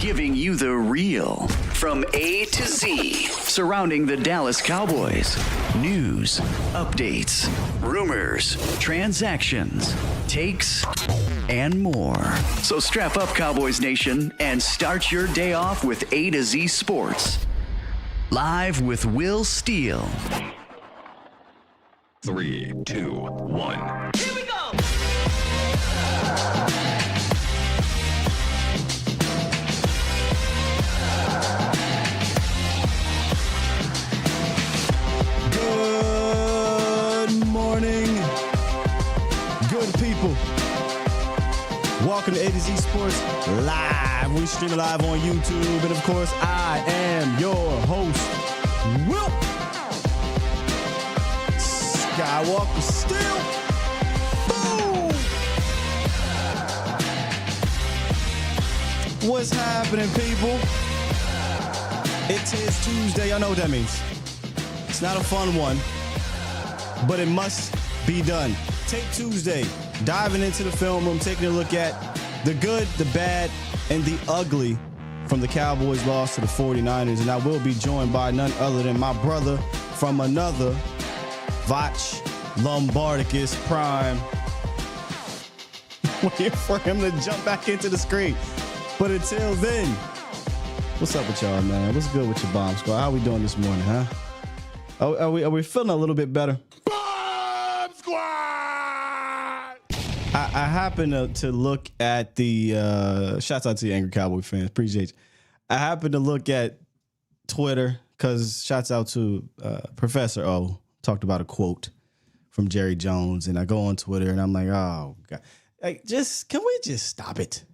giving you the real from A to Z surrounding the Dallas Cowboys. News, updates, rumors, transactions, takes, and more. So strap up, Cowboys Nation, and start your day off with A to Z Sports. Live with Will Steele. 3, 2, 1. Here we go! Good morning, good people. Welcome to A to Z Sports Live. We stream live on YouTube. And of course, I am your host, Will Skywalker Steele. Boom! What's happening, people? It is Tuesday. I know what that means. It's not a fun one, but it must be done. Take Tuesday, diving into the film room, taking a look at the good, the bad, and the ugly from the Cowboys' loss to the 49ers. And I will be joined by none other than my brother from another, Voch Lombardicus Prime. Waiting for him to jump back into the screen. But until then, what's up with y'all, man? What's good with your bomb squad? How we doing this morning, huh? Are we feeling a little bit better? Bomb Squad! I happen to look at the shouts out to you, angry Cowboy fans. Appreciate you. I happen to look at Twitter because shouts out to Professor O talked about a quote from Jerry Jones, and I go on Twitter and I'm like, oh God, like can we just stop it?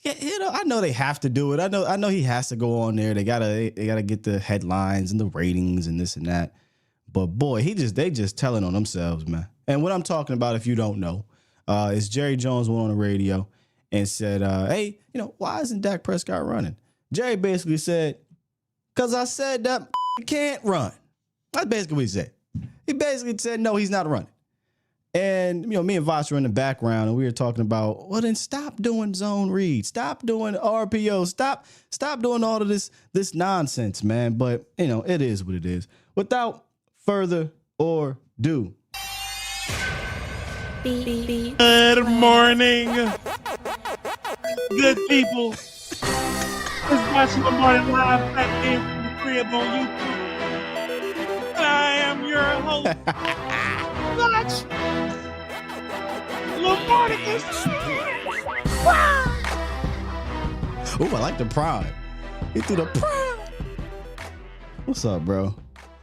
Yeah, I know they have to do it. I know he has to go on there. They gotta get the headlines and the ratings and this and that. But boy, they just telling on themselves, man. And what I'm talking about, if you don't know, is Jerry Jones went on the radio and said, hey, why isn't Dak Prescott running? Jerry basically said, because I said that can't run. That's basically what he said. He basically said, no, he's not running. And, me and Voch were in the background and we were talking about, well, then stop doing zone reads. Stop doing RPO. Stop doing all of this nonsense, man. But, it is what it is. Without further ado. Good morning, good people. It's watching Lombardi live back in from the crib on YouTube. I am your host, Voch Lombardi. Ooh, I like the prime. He threw the prime. What's up, bro?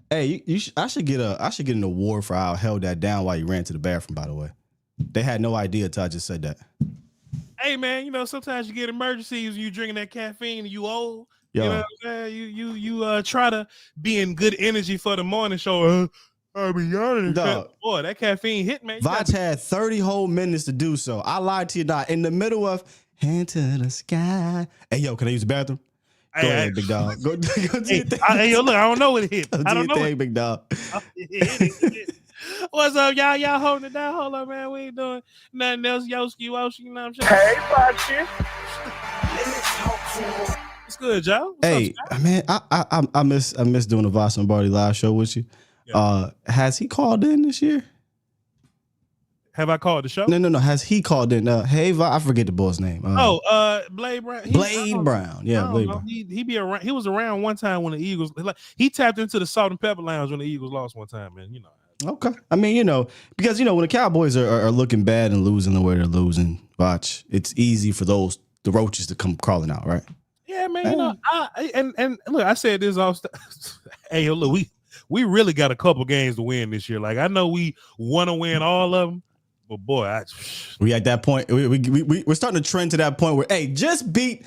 Hey, I should get an award for how I held that down while you ran to the bathroom. By the way, they had no idea until I just said that. Hey man, sometimes you get emergencies when you drinking that caffeine and you old. Yo. You know what I'm saying? You try to be in good energy for the morning show. I be yawning. Boy, that caffeine hit, man. Voch had 30 whole minutes to do so. I lied to you not. In the middle of hand to the sky. Hey, yo, can I use the bathroom? Go ahead, big dog. Go do your thing. Hey, yo, look, I don't know what it hit. I don't know. Thing, big dog. What's up, y'all? Y'all holding it down? Hold up, man. We ain't doing nothing else. Yoski, you know what I'm saying? Hey, Voch. What's good, y'all? Hey, man, I miss doing the Voch Lombardi live show with you. Yeah. Has he called in this year? Have I called the show? No. Has he called in? Hey, I forget the boy's name. Blade Brown. Blade Brown. Yeah, Blade Brown. He be around. He was around one time when the Eagles. He tapped into the Salt and Pepper Lounge when the Eagles lost one time, man. Okay. I mean, because when the Cowboys are looking bad and losing the way they're losing, Voch, it's easy for the roaches to come crawling out, right? Yeah, man. And look, I said this all. Hey, look, we really got a couple games to win this year. Like I know we want to win all of them. But boy, we at that point. We're starting to trend to that point where, hey, just beat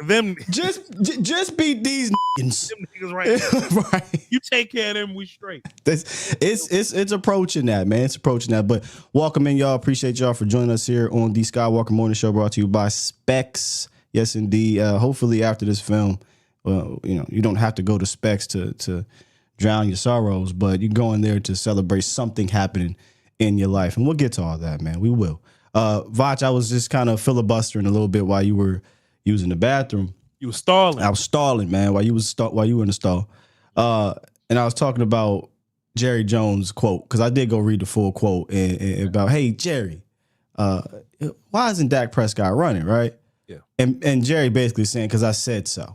them. Just beat these niggas. Them niggas right. Right. You take care of them, we straight. It's approaching that, man. It's approaching that. But welcome in, y'all. Appreciate y'all for joining us here on the Skywalker Morning Show, brought to you by Specs. Yes, indeed. Hopefully, after this film, well, you don't have to go to Specs to drown your sorrows, but you go in there to celebrate something happening in your life. And we'll get to all that, man. We will. Voch, I was just kind of filibustering a little bit while you were using the bathroom. You were stalling. I was stalling, man, while you were in the stall. And I was talking about Jerry Jones' quote, because I did go read the full quote and about, hey, Jerry, why isn't Dak Prescott running, right? Yeah. And Jerry basically saying, because I said so.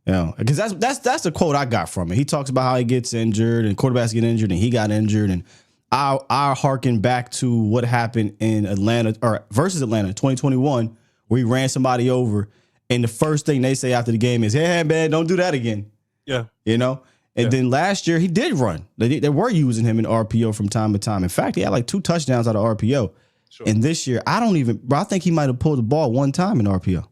You know, because that's the quote I got from it. He talks about how he gets injured and quarterbacks get injured and he got injured. And I harken back to what happened in Atlanta or versus Atlanta 2021, where he ran somebody over. And the first thing they say after the game is, hey, man, don't do that again. Yeah. You know? And then last year he did run. They were using him in RPO from time to time. In fact, he had like 2 touchdowns out of RPO. Sure. And this year, I think he might have pulled the ball one time in RPO.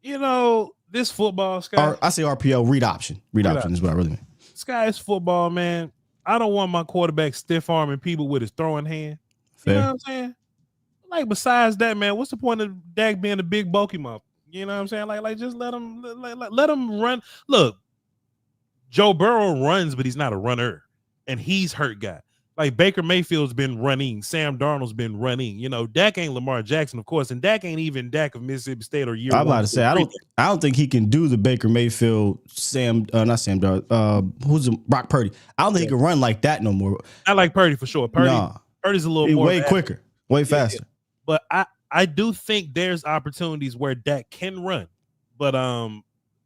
You know, this football, Sky. I say RPO, read option. Read option is what I really mean. Sky, is football, man. I don't want my quarterback stiff arming people with his throwing hand. Fair. You know what I'm saying? Like, besides that, man, what's the point of Dak being a big bulky mouth? You know what I'm saying? Like just let him run. Look, Joe Burrow runs, but he's not a runner, and he's hurt guy. Like Baker Mayfield's been running, Sam Darnold's been running. You know, Dak ain't Lamar Jackson, of course, and Dak ain't even Dak of Mississippi State or year. I'm about to say I don't think he can do the Baker Mayfield, not Sam Darnold, who's Brock Purdy. I don't think he can run like that no more. I like Purdy for sure. Purdy's a little more way quicker, way faster. Yeah. But I do think there's opportunities where Dak can run. But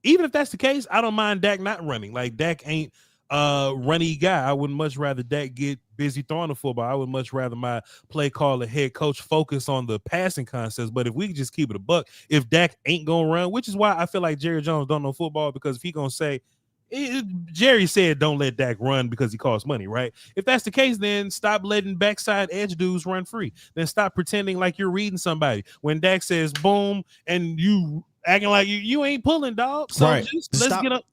even if that's the case, I don't mind Dak not running. Like Dak ain't runny guy. I would much rather Dak get busy throwing the football. I would much rather my play caller, head coach focus on the passing concepts. But if we could just keep it a buck, if Dak ain't gonna run, which is why I feel like Jerry Jones don't know football, because if he gonna say Jerry said don't let Dak run because he costs money, right? If that's the case, then stop letting backside edge dudes run free. Then stop pretending like you're reading somebody. When Dak says boom and you acting like you ain't pulling, dog. So right.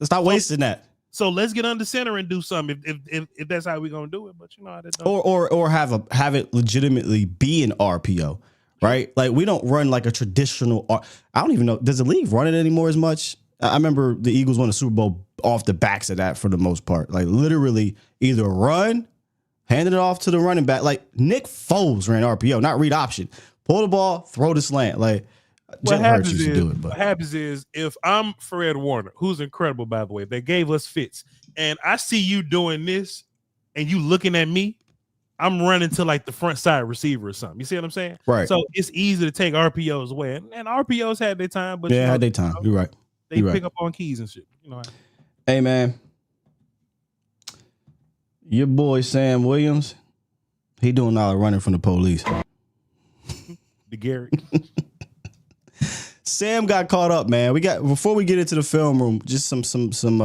Stop wasting that. So let's get under center and do something if that's how we're gonna do it. But you know how that or have it legitimately be an RPO, right? Like we don't run like a traditional. I don't even know, does the league run it anymore as much? I remember the Eagles won the Super Bowl off the backs of that for the most part. Like literally either run, handing it off to the running back. Like Nick Foles ran RPO, not read option. Pull the ball, throw the slant. Like what happens is if I'm Fred Warner, who's incredible, by the way, they gave us fits, and I see you doing this and you looking at me, I'm running to like the front side receiver or something. You see what I'm saying? Right. So it's easy to take RPOs away. And RPOs had their time, but had their time. You're right. They pick up on keys and shit. You know. Hey man, your boy Sam Williams, he doing all the running from the police. The Gary. Sam got caught up, man. Before we get into the film room, just some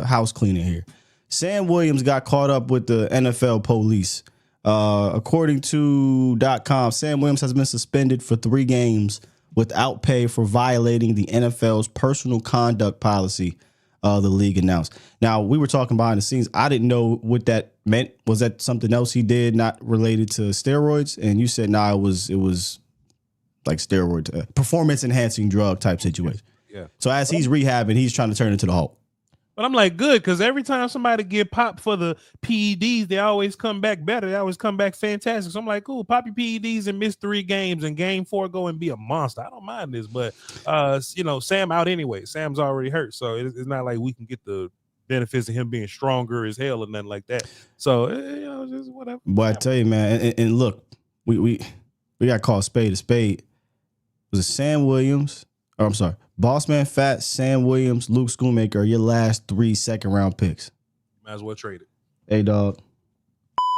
house cleaning here. Sam Williams got caught up with the NFL police. According to .com, Sam Williams has been suspended for 3 games without pay for violating the NFL's personal conduct policy, the league announced. Now, we were talking behind the scenes. I didn't know what that meant. Was that something else he did not related to steroids? And you said, nah, it was like steroid, performance-enhancing drug type situation. Yeah. So as he's rehabbing, he's trying to turn into the Hulk. But I'm like, good, because every time somebody get popped for the PEDs, they always come back better. They always come back fantastic. So I'm like, cool, pop your PEDs and miss 3 games, and game 4 go and be a monster. I don't mind this, but Sam out anyway. Sam's already hurt, so it's not like we can get the benefits of him being stronger as hell or nothing like that. So just whatever. But I tell you, man, and look, we got to call a spade a spade. Was it Sam Williams? Oh, I'm sorry. Bossman Fat, Sam Williams, Luke Schoonmaker are your last 3 second-round picks. Might as well trade it. Hey, dog.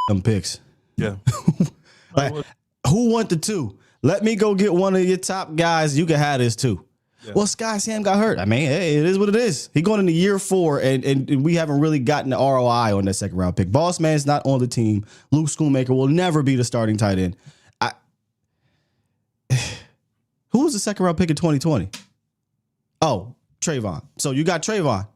Them picks. Yeah. Like, who want the 2? Let me go get one of your top guys. You can have this too. Yeah. Well, Sam got hurt. I mean, hey, it is what it is. He going into year 4, and we haven't really gotten the ROI on that second-round pick. Bossman's not on the team. Luke Schoonmaker will never be the starting tight end. Who was the second-round pick in 2020? Oh, Trayvon. So you got Trayvon.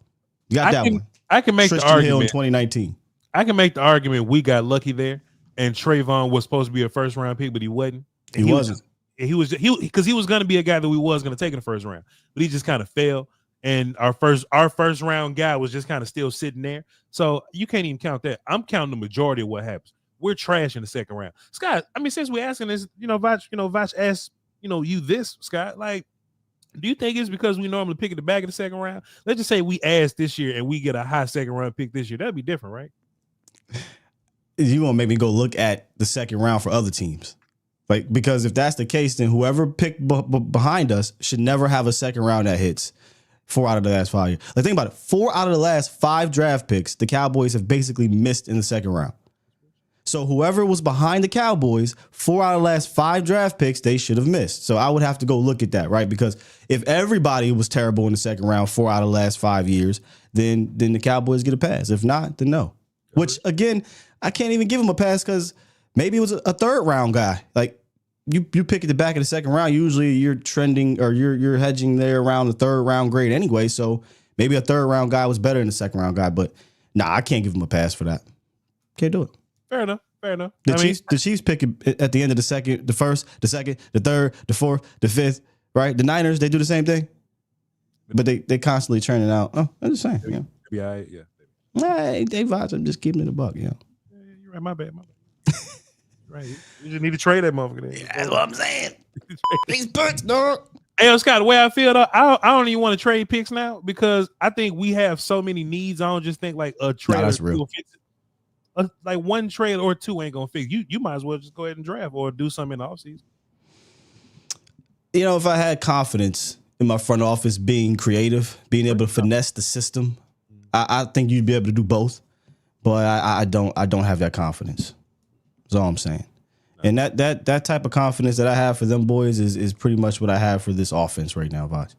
You got that one. I can make Tristan the argument Hill in 2019. I can make the argument we got lucky there, and Trayvon was supposed to be a first-round pick, but he wasn't. He wasn't. He was going to be a guy that we was going to take in the first round, but he just kind of fell. And our first round guy was just kind of still sitting there. So you can't even count that. I'm counting the majority of what happens. We're trash in the second round. Scott, I mean, since we're asking this, Voch asked, you this, Scott, like, Do you think it's because we normally pick at the back of the second round? Let's just say we ask this year and we get a high second round pick this year. That'd be different, right? You want to make me go look at the second round for other teams. Like, because if that's the case, then whoever picked behind us should never have a second round that hits 4 out of the last 5 years. Like, think about it. 4 out of the last 5 draft picks, the Cowboys have basically missed in the second round. So whoever was behind the Cowboys, 4 out of the last 5 draft picks, they should have missed. So I would have to go look at that, right? Because if everybody was terrible in the second round 4 out of the last 5 years, then the Cowboys get a pass. If not, then no. Which, again, I can't even give them a pass because maybe it was a third round guy. Like, you pick at the back of the second round, usually you're trending or you're hedging there around the third round grade anyway. So maybe a third round guy was better than the second round guy. But nah, I can't give him a pass for that. Can't do it. Fair enough. The Chiefs pick at the end of the second, the first, the second, the third, the fourth, the fifth, right? The Niners, they do the same thing, but they constantly churning out. Oh, I'm just saying. Yeah. Be all right, yeah. Nah, they vibes. I'm just keeping it a buck. Yeah, you're right. My bad. Right. You just need to trade that motherfucker. Yeah, that's what I'm saying. These picks, dog. Hey, Scott, the way I feel though, I don't even want to trade picks now because I think we have so many needs. I don't just think like a trade. That's real. Like one trade or two ain't gonna fix you. Might as well just go ahead and draft or do something in the offseason. You know, if I had confidence in my front office being creative, being able to finesse the system, I think you'd be able to do both. But I don't have that confidence. That's all I'm saying. And that type of confidence that I have for them boys is pretty much what I have for this offense right now, Voch.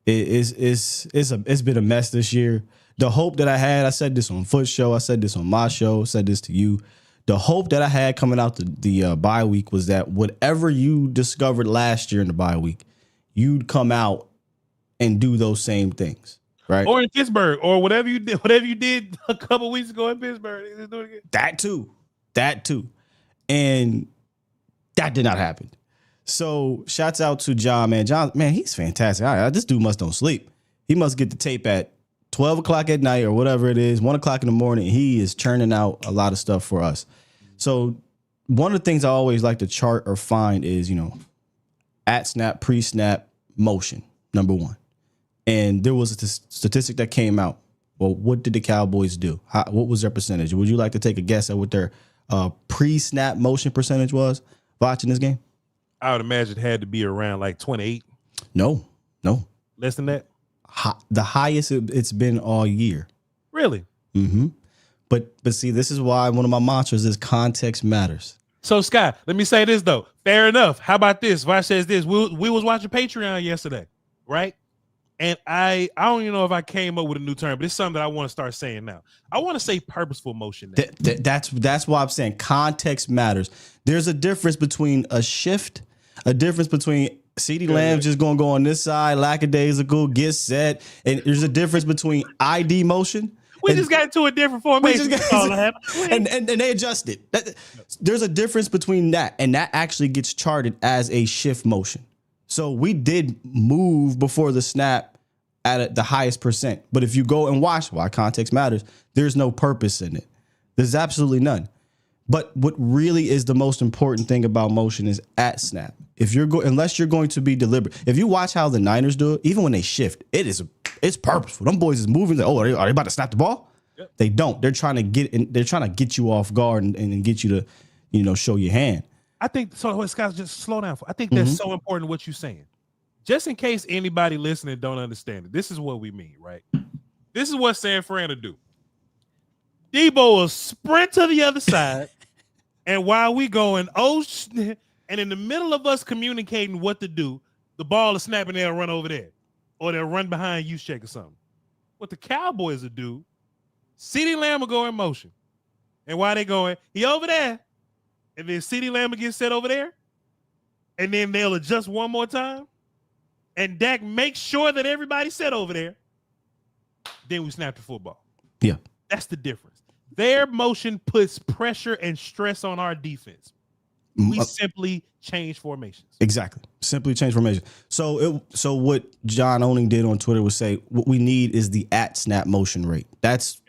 It's been a mess this year. The hope that I had, I said this on Foot Show, I said this on my show, said this to you. The hope that I had coming out the bye week was that whatever you discovered last year in the bye week, you'd come out and do those same things, right? Or in Pittsburgh, or whatever you did a couple weeks ago in Pittsburgh. Just do it again. That too. And that did not happen. So shouts out to John, man. John, man, he's fantastic. This dude must don't sleep. He must get the tape at 12 o'clock at night or whatever it is, 1 o'clock in the morning. He is churning out a lot of stuff for us. So one of the things I always like to chart or find is, at snap, pre-snap motion, number one. And there was a statistic that came out. Well, what did the Cowboys do? What was their percentage? Would you like to take a guess at what their pre-snap motion percentage was watching this game? I would imagine it had to be around like 28. No. Less than that? The highest it's been all year. Really? Mm-hmm. But see, this is why one of my mantras is context matters. So, Scott, let me say this, though. Fair enough. How about this? Voch says this. We was watching Patreon yesterday, right? And I don't even know if I came up with a new term, but it's something that I want to start saying now. I want to say purposeful motion now. That's why I'm saying context matters. There's a difference between a shift, a difference between CeeDee Lamb just going to go on this side, lackadaisical, get set, and there's a difference between ID motion. We just got into a different formation. And they adjusted. There's a difference between that, and that actually gets charted as a shift motion. So we did move before the snap at the highest percent. But if you go and watch why context matters, there's no purpose in it. There's absolutely none. But what really is the most important thing about motion is at snap. Unless you're going to be deliberate. If you watch how the Niners do it, even when they shift, it's purposeful. Them boys is moving. Like, are they about to snap the ball? Yep. They don't. They're trying to get you off guard and get you to, show your hand. I think so. Scott, just slow down. I think that's so important what you're saying. Just in case anybody listening don't understand it, this is what we mean, right? This is what San Fran will do. Debo will sprint to the other side, and while we going, and in the middle of us communicating what to do, the ball is snapping, they'll run over there, or they'll run behind you, check or something. What the Cowboys will do, CeeDee Lamb will go in motion, and while they going, he over there. And then CeeDee Lamb gets set over there. And then they'll adjust one more time. And Dak makes sure that everybody's set over there. Then we snap the football. Yeah. That's the difference. Their motion puts pressure and stress on our defense. We simply change formations. Exactly. Simply change formation. So what John Owning did on Twitter was say, what we need is the at snap motion rate. That's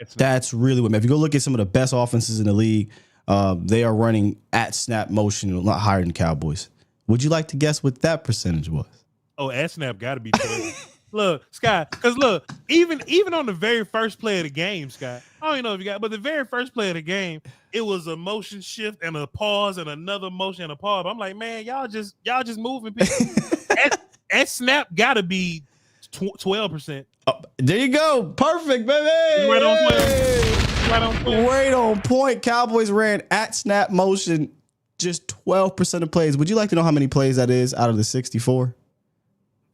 really what, if you go look at some of the best offenses in the league, they are running at snap motion a lot higher than Cowboys. Would you like to guess what that percentage was? Oh, at snap got to be 12. Look, Scott, because look, even on the very first play of the game, Scott, I don't even know if you got, but the very first play of the game, it was a motion shift and a pause and another motion and a pause. I'm like, man, y'all just moving people. at snap got to be 12%. There you go. Perfect, baby. Right on point. Right on point. Right on point. Cowboys ran at snap motion just 12% of plays. Would you like to know how many plays that is out of the 64?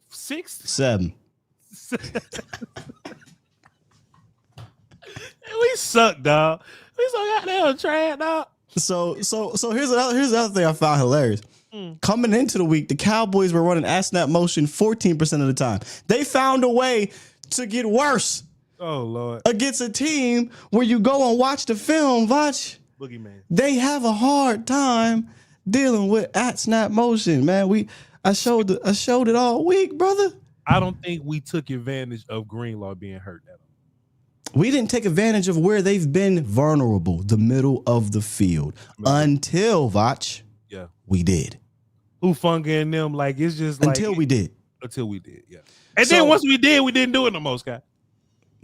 6? 7. We suck, dog. We so goddamn trash, dog. So here's the other thing I found hilarious. Coming into the week, the Cowboys were running at snap motion 14% of the time. They found a way to get worse. Oh Lord! Against a team where you go and watch the film, Voch. Boogeyman. They have a hard time dealing with at snap motion, man. I showed it all week, brother. I don't think we took advantage of Greenlaw being hurt at all. We didn't take advantage of where they've been vulnerable, the middle of the field, until Voch. Yeah, we did. Hufanga and them, like it's just like until we did, yeah. And then once we did, we didn't do it no more, Scott.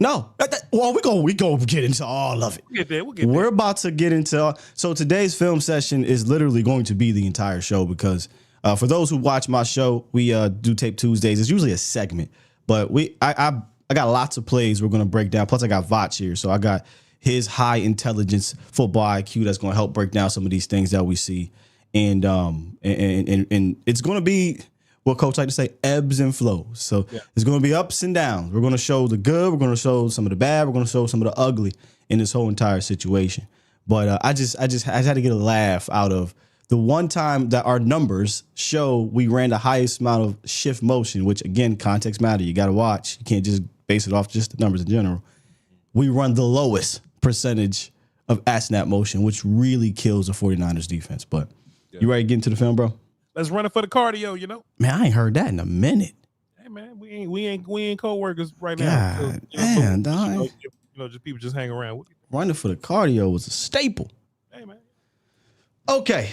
No, well, we go get into all of it. We'll get there. We're about to get into. So today's film session is literally going to be the entire show because for those who watch my show, we do Tape Tuesdays. It's usually a segment, but I got lots of plays we're going to break down. Plus, I got Voch here, so I got his high intelligence football IQ that's going to help break down some of these things that we see, and it's going to be what Coach like to say, ebbs and flows. So It's going to be ups and downs. We're going to show the good. We're going to show some of the bad. We're going to show some of the ugly in this whole entire situation. But I just had to get a laugh out of the one time that our numbers show we ran the highest amount of shift motion, which again, context matter. You got to watch. You can't just base it off just the numbers in general. We run the lowest percentage of at snap motion, which really kills the 49ers defense. But you ready to get into the film, bro? Let's run it for the cardio, you know. Man, I ain't heard that in a minute. Hey man, we ain't co-workers right God, now. Dog. Just people just hang around. Running for the cardio was a staple. Hey man. Okay,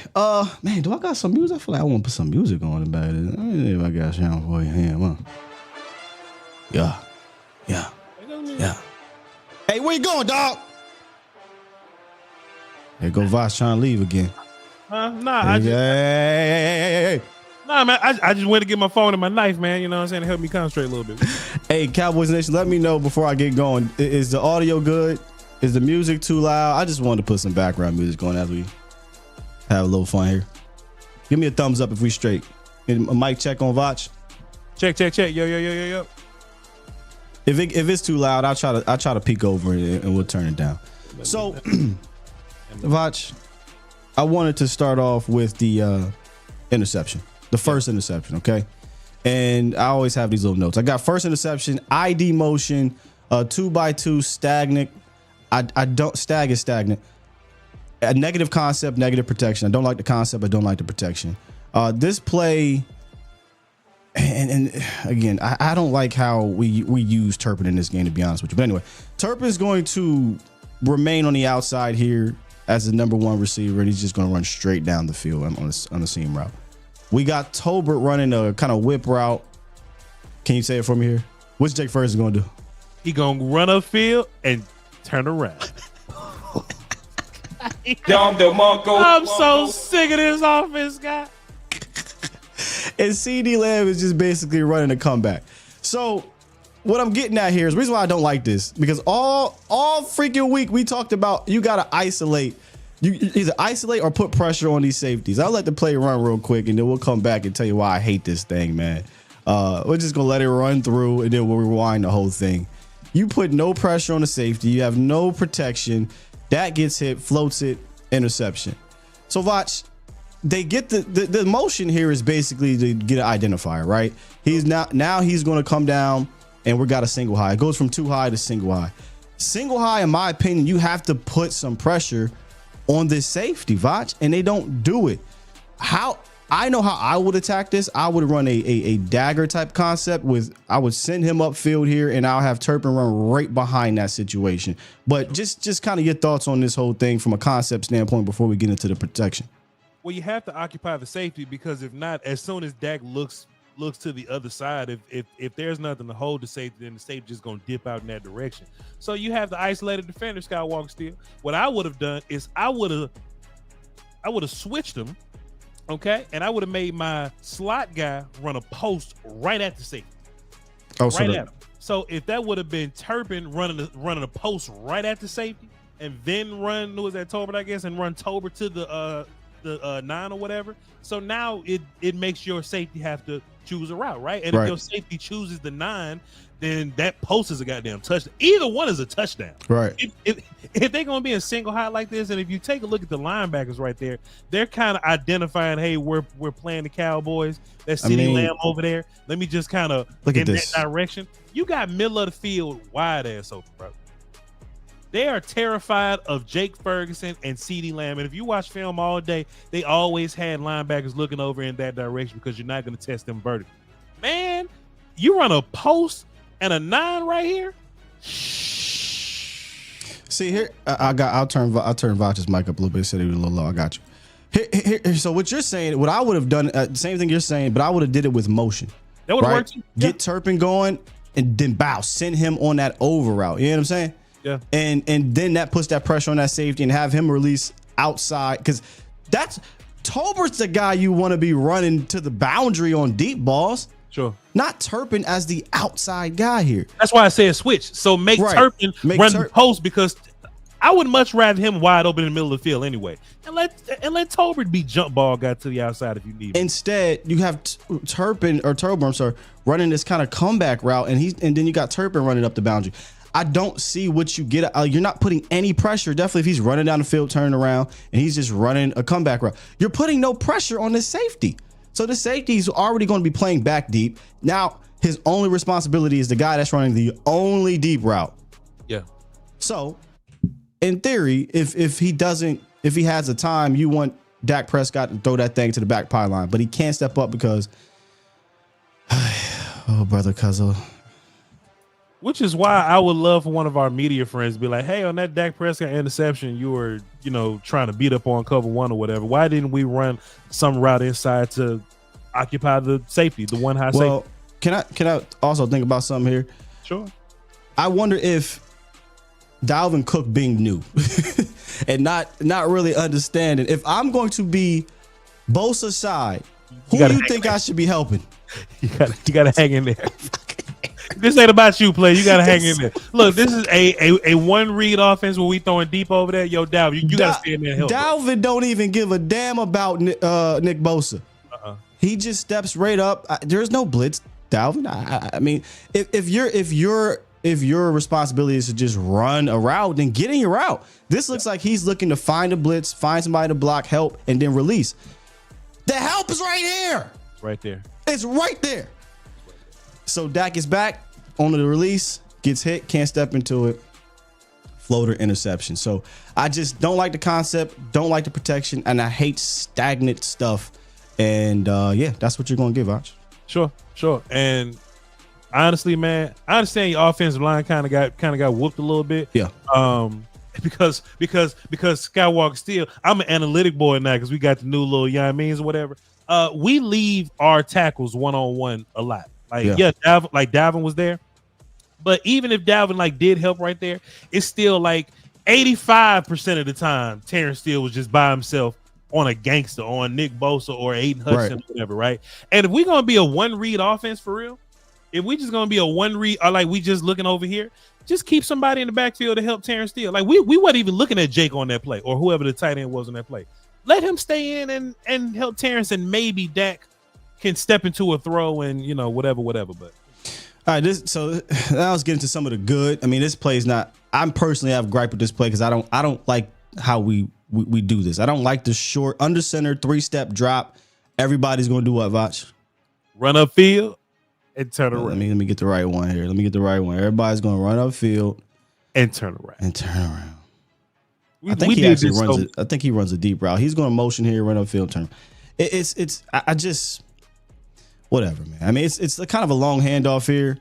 man, do I got some music? I feel like I want to put some music on about it. Let me see if I got sound for you. Yeah. Hey, where you going, dog? There go Voch trying to leave again. Nah, Hey. Nah, man, I just went to get my phone and my knife, man. You know what I'm saying? To help me concentrate a little bit. Hey, Cowboys Nation, let me know before I get going. Is the audio good? Is the music too loud? I just wanted to put some background music on as we have a little fun here. Give me a thumbs up if we straight. A mic check on Voch. Check. Yo. If it's too loud, I'll try to peek over it and we'll turn it down. So, Voch, I wanted to start off with the interception, the first interception, okay? And I always have these little notes. I got first interception, ID motion, 2x2 stagnant. Stag is stagnant. A negative concept, negative protection. I don't like the concept. I don't like the protection. This play, and again, I don't like how we use Turpin in this game, to be honest with you. But anyway, Turpin is going to remain on the outside here as the number one receiver, and he's just going to run straight down the field on the seam route. We got Tolbert running a kind of whip route. Can you say it for me here? What's Jake First going to do? He going to run upfield and turn around. I'm so sick of this offense, guy. And CD Lamb is just basically running a comeback. So what I'm getting at here is the reason why I don't like this, because all freaking week we talked about you got to isolate. You either isolate or put pressure on these safeties. I'll let the play run real quick, and then we'll come back and tell you why I hate this thing, man. We're just going to let it run through, and then we'll rewind the whole thing. You put no pressure on the safety. You have no protection. That gets hit, floats it, interception. So, Voch, they get the motion here is basically to get an identifier, right? He's now he's going to come down, and we got a single high. It goes from too high to single high. Single high, in my opinion, you have to put some pressure on this safety, Voch, and they don't do it. I know how I would attack this. I would run a dagger type concept I would send him upfield here, and I'll have Turpin run right behind that situation. But just kind of your thoughts on this whole thing from a concept standpoint before we get into the protection. Well, you have to occupy the safety, because if not, as soon as Dak looks looks to the other side. If there's nothing to hold the safety, then the safety just gonna dip out in that direction. So you have the isolated defender, Skywalker Steel. What I would have done is I would have switched them, okay, and I would have made my slot guy run a post right at the safety, right at him. So if that would have been Turpin running a post right at the safety, and then run, who was that, Tolbert, I guess, and run Tolbert to the 9 or whatever. So now it makes your safety have to choose a route, right? And if your safety chooses the 9, then that post is a goddamn touchdown. Either one is a touchdown, right? If they're gonna be in single high like this, and if you take a look at the linebackers right there, they're kind of identifying, hey, we're playing the Cowboys. That's CeeDee Lamb over there. Let me just kind of look in that direction. You got middle of the field wide ass open, bro. They are terrified of Jake Ferguson and CeeDee Lamb. And if you watch film all day, they always had linebackers looking over in that direction because you're not going to test them vertically. Man, you run a post and a 9 right here. See here, I'll turn Voch's mic up a little bit. Said he was a little low. I got you. Here, so what you're saying, what I would have done, same thing you're saying, but I would have did it with motion. That would have worked. Get Turpin going and then send him on that over route. You know what I'm saying? Yeah. And then that puts that pressure on that safety and have him release outside, because that's Tolbert's the guy you want to be running to the boundary on deep balls. Sure. Not Turpin as the outside guy here. That's why I said switch. So make Turpin run the post, because I would much rather him wide open in the middle of the field anyway. And let Tolbert be jump ball guy to the outside if you need him. Instead, you have Tolbert running this kind of comeback route, and then you got Turpin running up the boundary. I don't see what you get. You're not putting any pressure. Definitely if he's running down the field, turning around, and he's just running a comeback route. You're putting no pressure on the safety. So the safety is already going to be playing back deep. Now, his only responsibility is the guy that's running the only deep route. Yeah. So, in theory, if he has the time, you want Dak Prescott to throw that thing to the back pylon, but he can't step up because, oh, brother Cuzzo. Which is why I would love for one of our media friends to be like, hey, on that Dak Prescott interception, you were, trying to beat up on cover 1 or whatever. Why didn't we run some route inside to occupy the safety, the one high safety? Can I also think about something here? Sure. I wonder if Dalvin Cook being new and not really understanding, if I'm going to be Bosa's side, who do you think I should be helping? You gotta hang in there. This ain't about you, play. You gotta hang in there. Look, this is a one read offense where we throwing deep over there. Yo, Dalvin, you gotta stay in there and help. Dalvin don't even give a damn about Nick Bosa. He just steps right up. There's no blitz, Dalvin. I mean, if your responsibility is to just run a route, then get in your route. This looks like he's looking to find a blitz, find somebody to block, help, and then release. The help is right here. Right there. It's right there. So Dak is back on the release, gets hit, can't step into it. Floater interception. So I just don't like the concept, don't like the protection, and I hate stagnant stuff. And that's what you're going to give, Voch. Sure. And honestly, man, I understand your offensive line kind of got whooped a little bit. Yeah. Because Skywalker Steel, I'm an analytic boy now because we got the new little means or whatever. We leave our tackles one-on-one a lot. Dalvin was there, but even if Dalvin did help right there, it's still 85% of the time Terrence Steele was just by himself on a gangster, on Nick Bosa or Aiden Hudson, or whatever, right? And if we're gonna be a one-read offense for real, if we just gonna be a one-read, or we just looking over here, just keep somebody in the backfield to help Terrence Steele. We weren't even looking at Jake on that play or whoever the tight end was on that play. Let him stay in and help Terrence, and maybe Dak can step into a throw and whatever. But all right, so now let's get into some of the good. I mean, this play is not. I personally have gripe with this play because I don't like how we do this. I don't like the short under center 3-step drop. Everybody's gonna do what, Voch? Run up field and turn around. Let me get the right one here. Everybody's gonna run up field and turn around. I think he actually runs it. I think he runs a deep route. He's going to motion here, run up field, turn. I just whatever, man. I mean, it's kind of a long handoff here.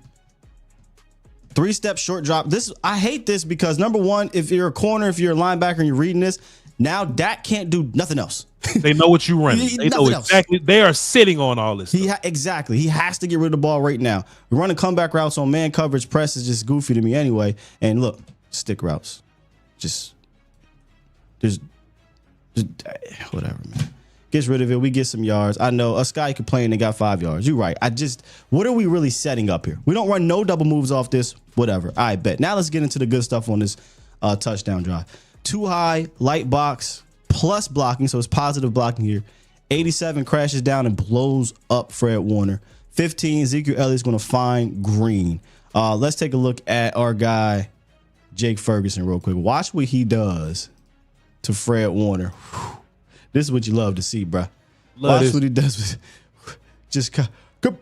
3-step short drop. I hate this because number one, if you're a corner, if you're a linebacker and you're reading this, Now Dak can't do nothing else. They know what you running. They know exactly. They are sitting on all this. Exactly. He has to get rid of the ball right now. We're running comeback routes on man coverage. Press is just goofy to me anyway. And look, stick routes. Just whatever, man. Gets rid of it. We get some yards. I know a Sky complained they got 5 yards. You're right. What are we really setting up here? We don't run no double moves off this. Whatever. I bet. Now let's get into the good stuff on this touchdown drive. Too high, light box, plus blocking. So it's positive blocking here. 87 crashes down and blows up Fred Warner. 15, Ezekiel Elliott's going to find Green. Let's take a look at our guy, Jake Ferguson, real quick. Watch what he does to Fred Warner. Whew. This is what you love to see, bro. Watch what he does. Just kaboo!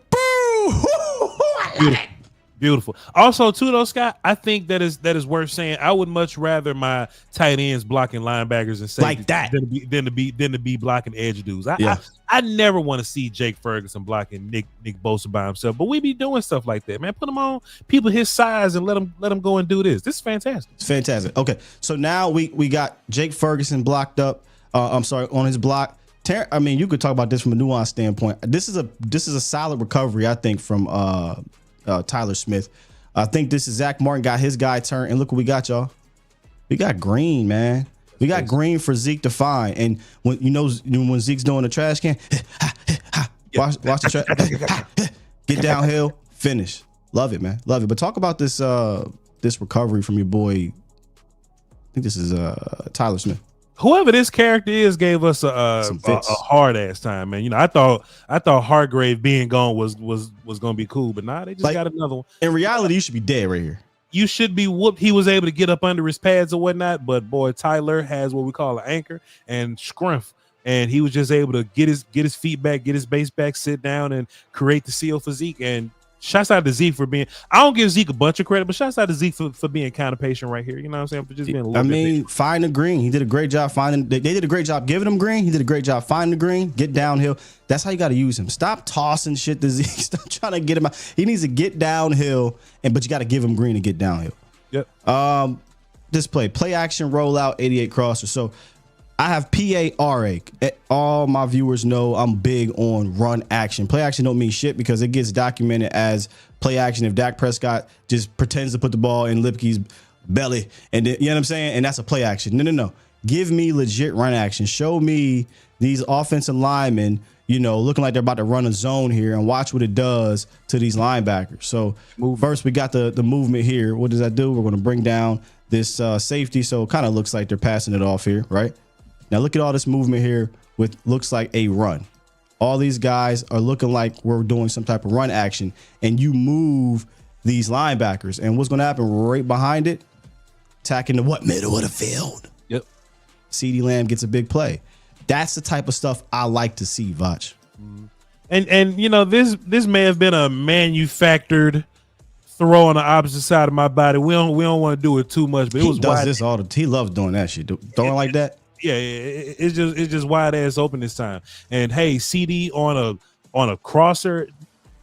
Beautiful. Also, too, though, Scott, I think that is worth saying. I would much rather my tight ends blocking linebackers and safeties like that than to be blocking edge dudes. I never want to see Jake Ferguson blocking Nick Bosa by himself, but we be doing stuff like that, man. Put him on people his size and let him go and do this. This is fantastic. It's fantastic. Okay, so now we got Jake Ferguson blocked up. On his block. I mean, you could talk about this from a nuanced standpoint. This is a solid recovery, I think, from Tyler Smith. I think this is Zach Martin got his guy turned, and look what we got, y'all. We got Green, man. We got Green for Zeke to find, and when Zeke's doing the trash can, watch the trash, get downhill, finish. Love it, man. Love it. But talk about this recovery from your boy. I think this is Tyler Smith. Whoever this character is gave us a hard ass time, man. I thought Hargrave being gone was gonna be cool, but nah, they just got another one. In reality, you should be dead right here. You should be whooped. He was able to get up under his pads or whatnot, but boy, Tyler has what we call an anchor and scrumph, and he was just able to get his feet back, get his base back, sit down, and create the seal for Zeke. And shouts out to Zeke for being. I don't give Zeke a bunch of credit, but shouts out to Zeke for being kind of patient right here. You know what I'm saying? For just being a little bit. Finding Green. He did a great job finding. They did a great job giving him Green. He did a great job finding the Green. Get downhill. That's how you got to use him. Stop tossing shit to Zeke. Stop trying to get him out. He needs to get downhill, but you got to give him Green to get downhill. Yep. This play action rollout 88 crosser. So I have PARA. All my viewers know I'm big on run action. Play action don't mean shit because it gets documented as play action if Dak Prescott just pretends to put the ball in Lipke's belly, and then, you know what I'm saying? And that's a play action. No. Give me legit run action. Show me these offensive linemen, looking like they're about to run a zone here, and watch what it does to these linebackers. So first we got the movement here. What does that do? We're going to bring down this safety. So it kind of looks like they're passing it off here, right? Now look at all this movement here with looks like a run. All these guys are looking like we're doing some type of run action, and you move these linebackers. And what's going to happen right behind it? Attacking the middle of the field. Yep. CeeDee Lamb gets a big play. That's the type of stuff I like to see, Voch. And this may have been a manufactured throw on the opposite side of my body. We don't want to do it too much, but he does this all the time. He loves doing that shit. Throwing like that. Yeah, it's just wide ass open this time. And hey, CD on a crosser.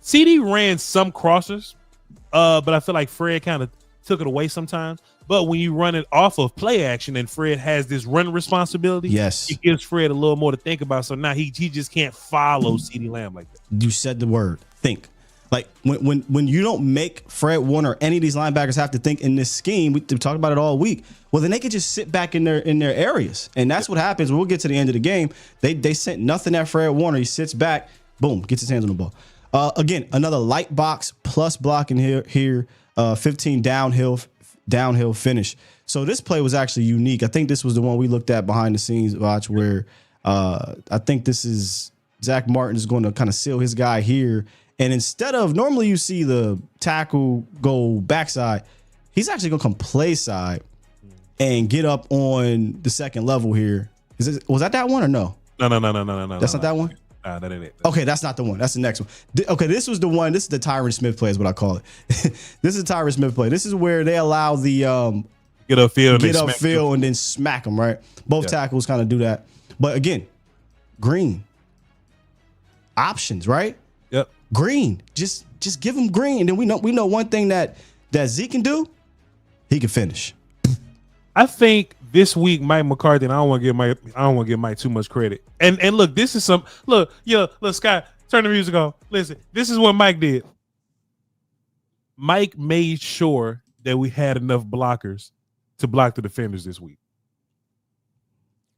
CD ran some crossers, but I feel like Fred kind of took it away sometimes. But when you run it off of play action and Fred has this run responsibility, yes, it gives Fred a little more to think about. So now he just can't follow CeeDee Lamb like that. You said the word think. Like when you don't make Fred Warner or any of these linebackers have to think in this scheme, we talked about it all week. Well, then they could just sit back in their areas, and that's what happens. We'll get to the end of the game. They sent nothing at Fred Warner. He sits back, boom, gets his hands on the ball. Again, another light box plus blocking here. 15 downhill finish. So this play was actually unique. I think this was the one we looked at behind the scenes, Voch, where I think this is Zach Martin is going to kind of seal his guy here. And instead of normally you see the tackle go backside, he's actually going to come play side and get up on the second level here. Was that one or no? No. That's not that one? Nah, that ain't it. Okay, that's not the one. That's the next one. Okay, this was the one. This is the Tyron Smith play is what I call it. This is the Tyron Smith play. This is where they allow the get upfield and then smack them, right? Both tackles kind of do that. But again, Green. Options, right? Yep. Green. Just give him Green. And then we know one thing that Zeke can do. He can finish. I think this week, Mike McCarthy, and I don't want to give Mike too much credit. And look, this is look, Scott, turn the music off. Listen, this is what Mike did. Mike made sure that we had enough blockers to block the defenders this week.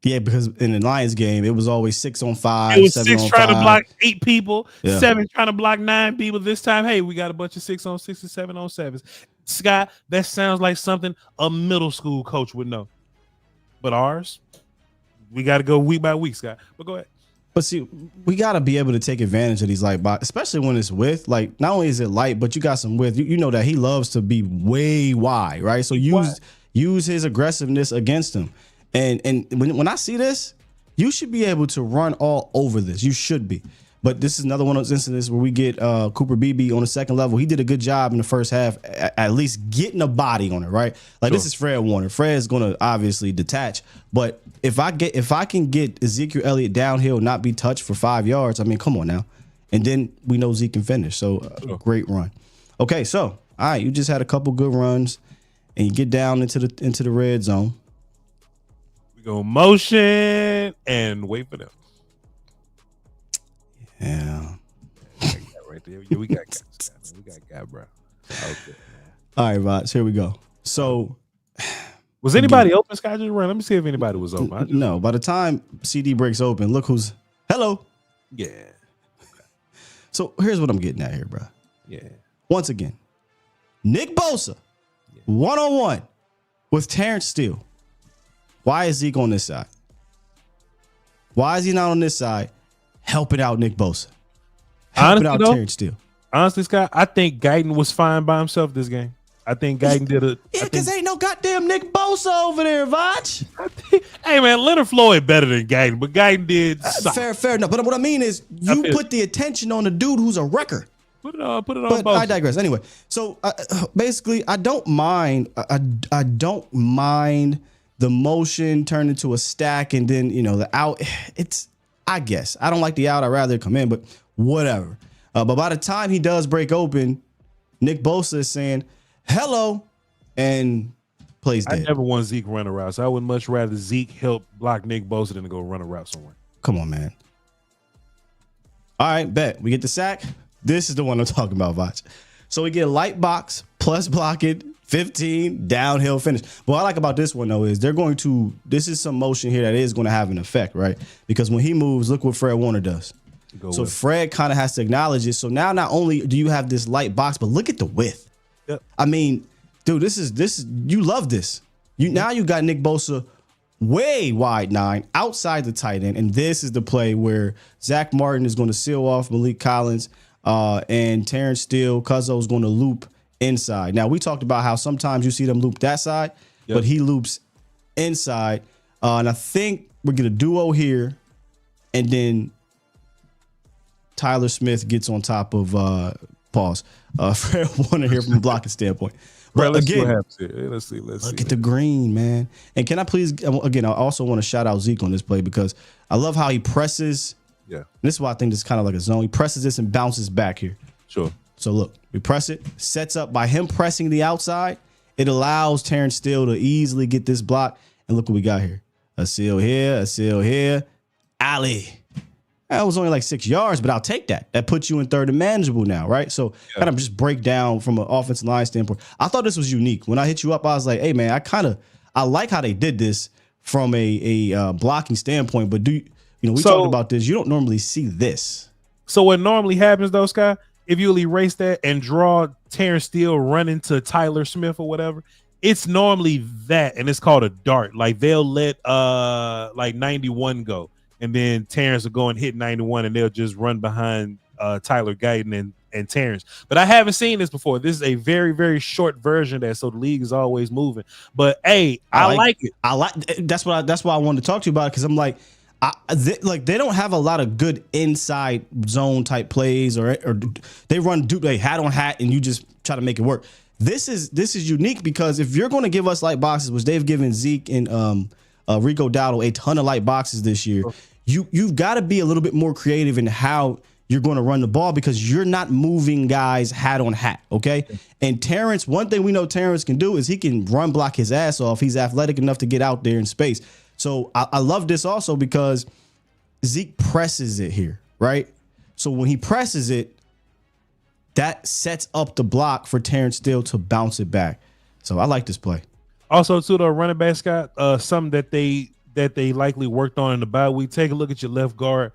Yeah, because in the Lions game, it was always 6 on 5. It was 7 6 on trying 5. to block 8 people, Yeah. 7 trying to block 9 people. This time, hey, we got a bunch of 6 on 6 and 7 on 7s. Scott, that sounds like something a middle school coach would know. But ours, we got to go week by week, Scott. But go ahead. But see, we got to be able to take advantage of these light box, especially when it's width. Like, not only is it light, but you got some width. You know that he loves to be way wide, right? So use his aggressiveness against him. And when I see this, you should be able to run all over this. You should be. But this is another one of those incidents where we get Cooper Beebe on the second level. He did a good job in the first half, at least getting a body on it, right? Like, This is Fred Warner. Fred's going to obviously detach. But if I can get Ezekiel Elliott downhill, not be touched for 5 yards, I mean, come on now. And then we know Zeke can finish. So great run. Okay, so all right, you just had a couple good runs, and you get down into the red zone. We go motion and wait for them. Yeah. Right there. Yeah, we got guys. We got guy, bro. Okay. All right, Voch, here we go. So, was anybody open, Scott? Just run. Let me see if anybody was open. No, by the time CD breaks open, look who's hello. Yeah. So here's what I'm getting at here, bro. Yeah. Once again, Nick Bosa, 1-on-1 with Terrence Steele. Why is Zeke on this side? Why is he not on this side helping out Nick Bosa? Helping out Terrence Steele. Honestly, Scott, I think Guyton was fine by himself this game. I think Guyton did a... Yeah, because ain't no goddamn Nick Bosa over there, Voch. Hey, man, Leonard Floyd better than Guyton, but Guyton did... Fair enough. But what I mean is, you put the attention on the dude who's a wrecker. Put it on But both. I digress. Anyway, so basically, I don't mind. I don't mind the motion turned into a stack, and then the out. I guess I don't like the out. I'd rather come in, but whatever. But by the time he does break open, Nick Bosa is saying hello and plays dead. I never want Zeke run a route, so I would much rather Zeke help block Nick Bosa than to go run a route somewhere. Come on, man. All right, bet. We get the sack. This is the one I'm talking about, Voch. So we get a light box plus blocking, 15 downhill finish. But what I like about this one, though, is this is some motion here that is going to have an effect, right? Because when he moves, look what Fred Warner does. Fred kind of has to acknowledge it. So now not only do you have this light box, but look at the width. Yep. I mean, dude, this is you love this. Now you got Nick Bosa way wide 9 outside the tight end. And this is the play where Zach Martin is going to seal off Malik Collins. And Terrence Steele, Cuzzo's going to loop inside. Now, we talked about how sometimes you see them loop that side, but he loops inside. And I think we get a duo here, and then Tyler Smith gets on top of Fred Warner here from a blocking standpoint. But let's again, see what happens here. Let's see. Look at the green, man. And can I please, again, I also want to shout out Zeke on this play because I love how he presses. Yeah. This is why I think this is kind of like a zone. He presses this and bounces back here. Sure. So look, we press it, sets up by him pressing the outside. It allows Terrence Steele to easily get this block. And look what we got here. A seal here. Alley. That was only like 6 yards, but I'll take that. That puts you in third and manageable now, right? So kind of just break down from an offensive line standpoint. I thought this was unique. When I hit you up, I was like, hey, man, I like how they did this from a blocking standpoint, but we talked about this. You don't normally see this. So what normally happens though, Scott, if you'll erase that and draw Terrence Steele running to Tyler Smith or whatever, it's normally that, and it's called a dart. Like they'll let like 91 go, and then Terrence will go and hit 91, and they'll just run behind Tyler Guyton and Terrence. But I haven't seen this before. This is a very, very short version of that, so the league is always moving. But hey, I like it. That's why I wanted to talk to you about it, because I'm like, they don't have a lot of good inside zone type plays, or they run they hat on hat and you just try to make it work. This is unique because if you're going to give us light boxes, which they've given Zeke and Rico Dowdle a ton of light boxes this year, you've got to be a little bit more creative in how you're going to run the ball because you're not moving guys hat on hat, okay? And Terrence, one thing we know Terrence can do is he can run block his ass off. He's athletic enough to get out there in space. So I love this also because Zeke presses it here, right? So when he presses it, that sets up the block for Terrence Steele to bounce it back. So I like this play. Also, to the running back, Scott, something that they likely worked on in the bye week. Take a look at your left guard,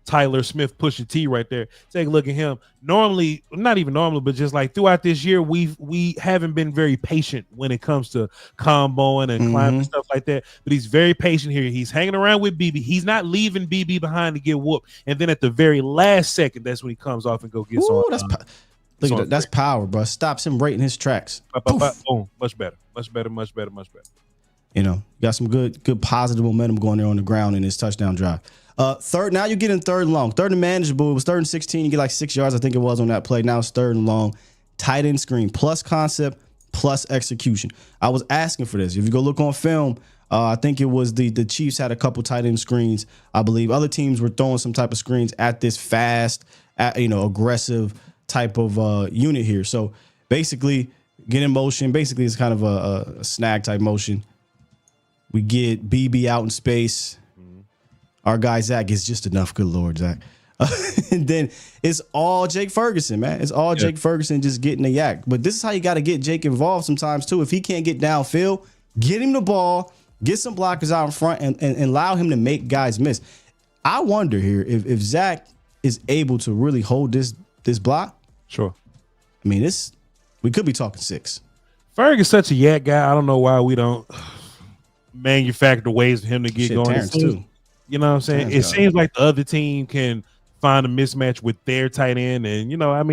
Tyler Smith, Pusha T right there. Take a look at him. Normally, not even normally, but just like throughout this year, we haven't been very patient when it comes to comboing and climbing stuff like that. But he's very patient here. He's hanging around with BB. He's not leaving BB behind to get whooped. And then at the very last second, that's when he comes off and go gets on. Look at that. That's power, bro. Stops him right in his tracks. Boom. Much better. You know, got some good positive momentum going there on the ground in his touchdown drive. Third, now you're getting third and long. Third and manageable. It was third and 16. You get like 6 yards, I think it was on that play. Now it's third and long. Tight end screen plus concept plus execution. I was asking for this. If you go look on film, I think it was the Chiefs had a couple tight end screens. I believe other teams were throwing some type of screens at this fast, aggressive type of unit here. So basically, get in motion. Basically, it's kind of a snag type motion. We get BB out in space. Our guy Zach is just enough. Good Lord, Zach. And then it's all Jake Ferguson, man. It's all Jake Ferguson just getting the yak. But this is how you got to get Jake involved sometimes, too. If he can't get downfield, get him the ball, get some blockers out in front, and allow him to make guys miss. I wonder here if Zach is able to really hold this block. Sure. I mean, we could be talking 6. Ferg is such a yak guy. I don't know why we don't manufacture ways for him to get going. Terrence too. You know what I'm saying? It seems like the other team can find a mismatch with their tight end. And,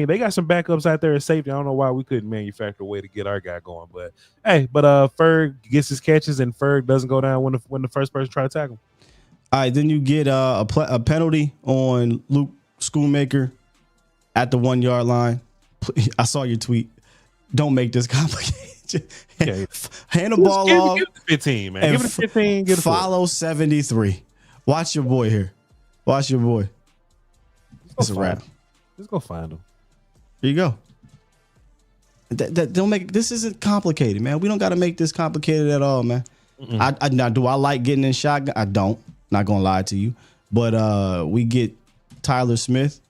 they got some backups out there at safety. I don't know why we couldn't manufacture a way to get our guy going. But, Ferg gets his catches, and Ferg doesn't go down when the first person try to tackle him. All right, then you get a penalty on Luke Schoonmaker at the 1 yard line. I saw your tweet. Don't make this complicated. Okay. Hand the ball off. Give it to 15, man. Give it to 15. Get follow 73. Watch your boy here. Watch your boy. It's a wrap. Let's go find him. Here you go. Don't make this isn't complicated, man. We don't got to make this complicated at all, man. Now, do I like getting in shotgun? I don't. Not gonna lie to you, but we get Tyler Smith,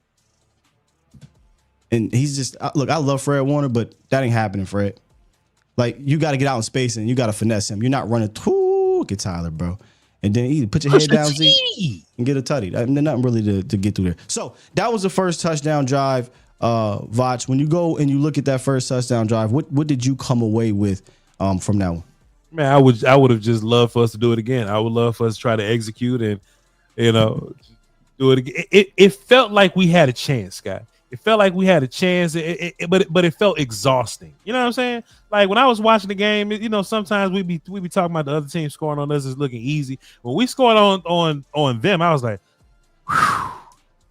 and he's just look. I love Fred Warner, but that ain't happening, Fred. Like, you got to get out in space and you got to finesse him. You're not running. Look at Tyler, bro. And then either put your head down, Zeke, and get a tutty. I mean, nothing really to get through there. So that was the first touchdown drive. Voch, when you go and you look at that first touchdown drive, what did you come away with from that one? Man, I would have just loved for us to do it again. I would love for us to try to execute and do it again. It felt like we had a chance, Scott. It felt like we had a chance, but it felt exhausting. You know what I'm saying? Like, when I was watching the game, sometimes we be talking about the other team scoring on us is looking easy. When we scored on them, I was like, whew, all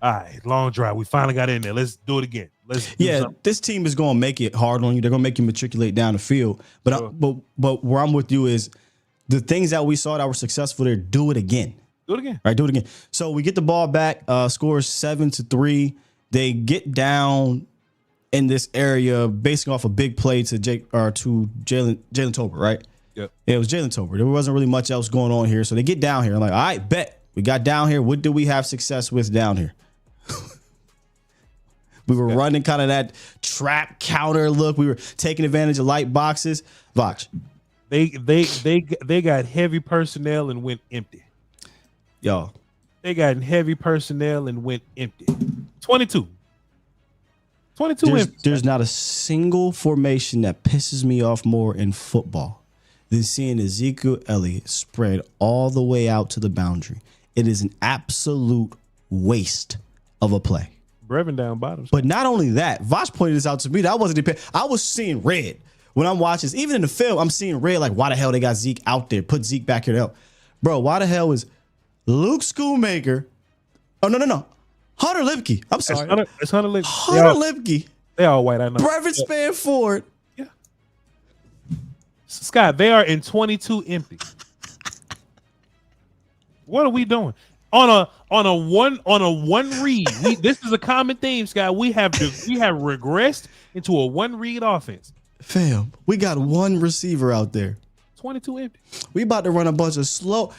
right, long drive. We finally got in there. Let's do it again. This team is going to make it hard on you. They're going to make you matriculate down the field. But sure. But where I'm with you is the things that we saw that were successful there. Do it again. Do it again. All right, do it again. So we get the ball back. Scores 7-3. They get down in this area, basing off a big play to Jalen Tolbert, right? Yep. It was Jalen Tolbert. There wasn't really much else going on here. So they get down here. I'm like, all right, bet. We got down here. What did we have success with down here? We were running kind of that trap counter look. We were taking advantage of light boxes. Voch. They got heavy personnel and went empty. Yo. They got heavy personnel and went empty. 22 empty. There's not a single formation that pisses me off more in football than seeing Ezekiel Elliott spread all the way out to the boundary. It is an absolute waste of a play. Brevin down bottom. But not only that, Voch pointed this out to me. That wasn't I was seeing red when I'm watching this. Even in the film, I'm seeing red. Like, why the hell they got Zeke out there? Put Zeke back here to help. Bro, why the hell is Luke Schoonmaker? Oh, no. Hunter Lipke. I'm sorry. It's Hunter Lipke. Hunter Lipke. They all white, I know. Brevin Spanford. Yeah. Scott, they are in 22 empty. What are we doing? on a one read. This is a common theme, Scott. We have regressed into a one read offense. Fam, we got one receiver out there. 22 empty. We about to run a bunch of slow.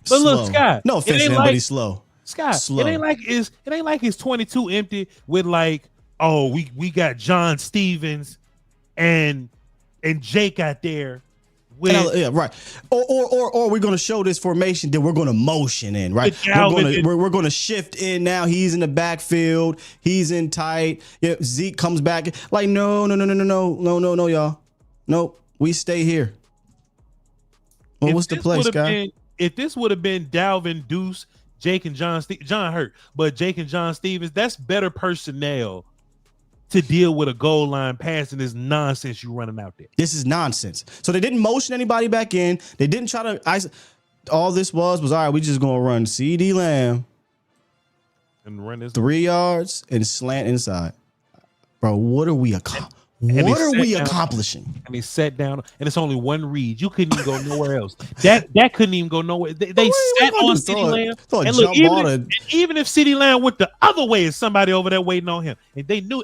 But look, Scott. No offense to him, but he's slow. Scott, slow. It ain't like it's 22 empty with like, oh, we got John Stevens and Jake out there. Yeah, right. Or we're gonna show this formation, then we're gonna motion in, right? We're gonna shift in now. He's in the backfield, he's in tight. Yeah, Zeke comes back. Like, no, y'all. Nope. We stay here. Well, what's the play, Scott? If this would have been Dalvin, Deuce, Jake, and John hurt, but Jake and John Stevens, that's better personnel to deal with a goal line pass and this nonsense you running out there. This is nonsense. So they didn't motion anybody back in. They didn't try to all this was all right, we just gonna run CD Lamb and run this 3 yards and slant inside. Bro, what are we accomplishing? And he sat down, and it's only one read. You couldn't even go nowhere else. That couldn't even go nowhere. They sat on CeeDee Lamb. And look, even if CeeDee Lamb went the other way, is somebody over there waiting on him. And they knew.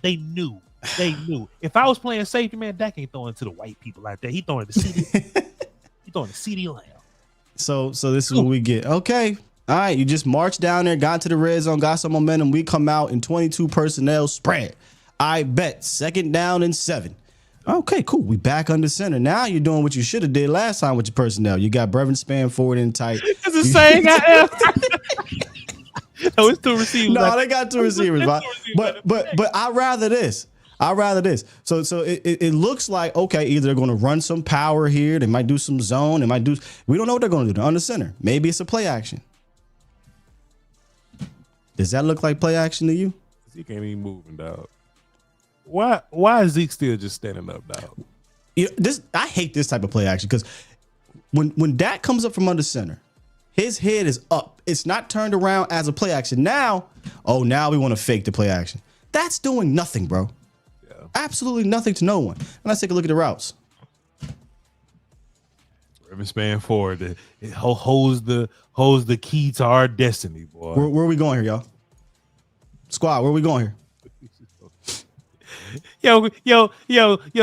They knew. If I was playing safety, man, Dak ain't throwing to the white people out there. He throwing to CeeDee. He throwing to CeeDee Lamb. So this is what we get. Okay. All right. You just marched down there, got to the red zone, got some momentum. We come out in 22 personnel spread. I bet 2nd down and 7. Okay, cool. We back under center. Now you're doing what you should have did last time with your personnel. You got Brevin Spann forward and tight. It's the same guy. No, it's 2 receivers. No, they got 2 receivers, but I'd rather this. So it looks like, okay, either they're going to run some power here. They might do some zone. We don't know what they're going to do. They're under center. Maybe it's a play action. Does that look like play action to you? He can't even move, dog. Why is Zeke still just standing up, dog? I hate this type of play action because when Dak comes up from under center, his head is up. It's not turned around as a play action. Now we want to fake the play action. That's doing nothing, bro. Yeah. Absolutely nothing to no one. And let's take a look at the routes. Brevin Spann forward. It holds the key to our destiny, boy. Where are we going here, y'all? Squad, where are we going here? Yo,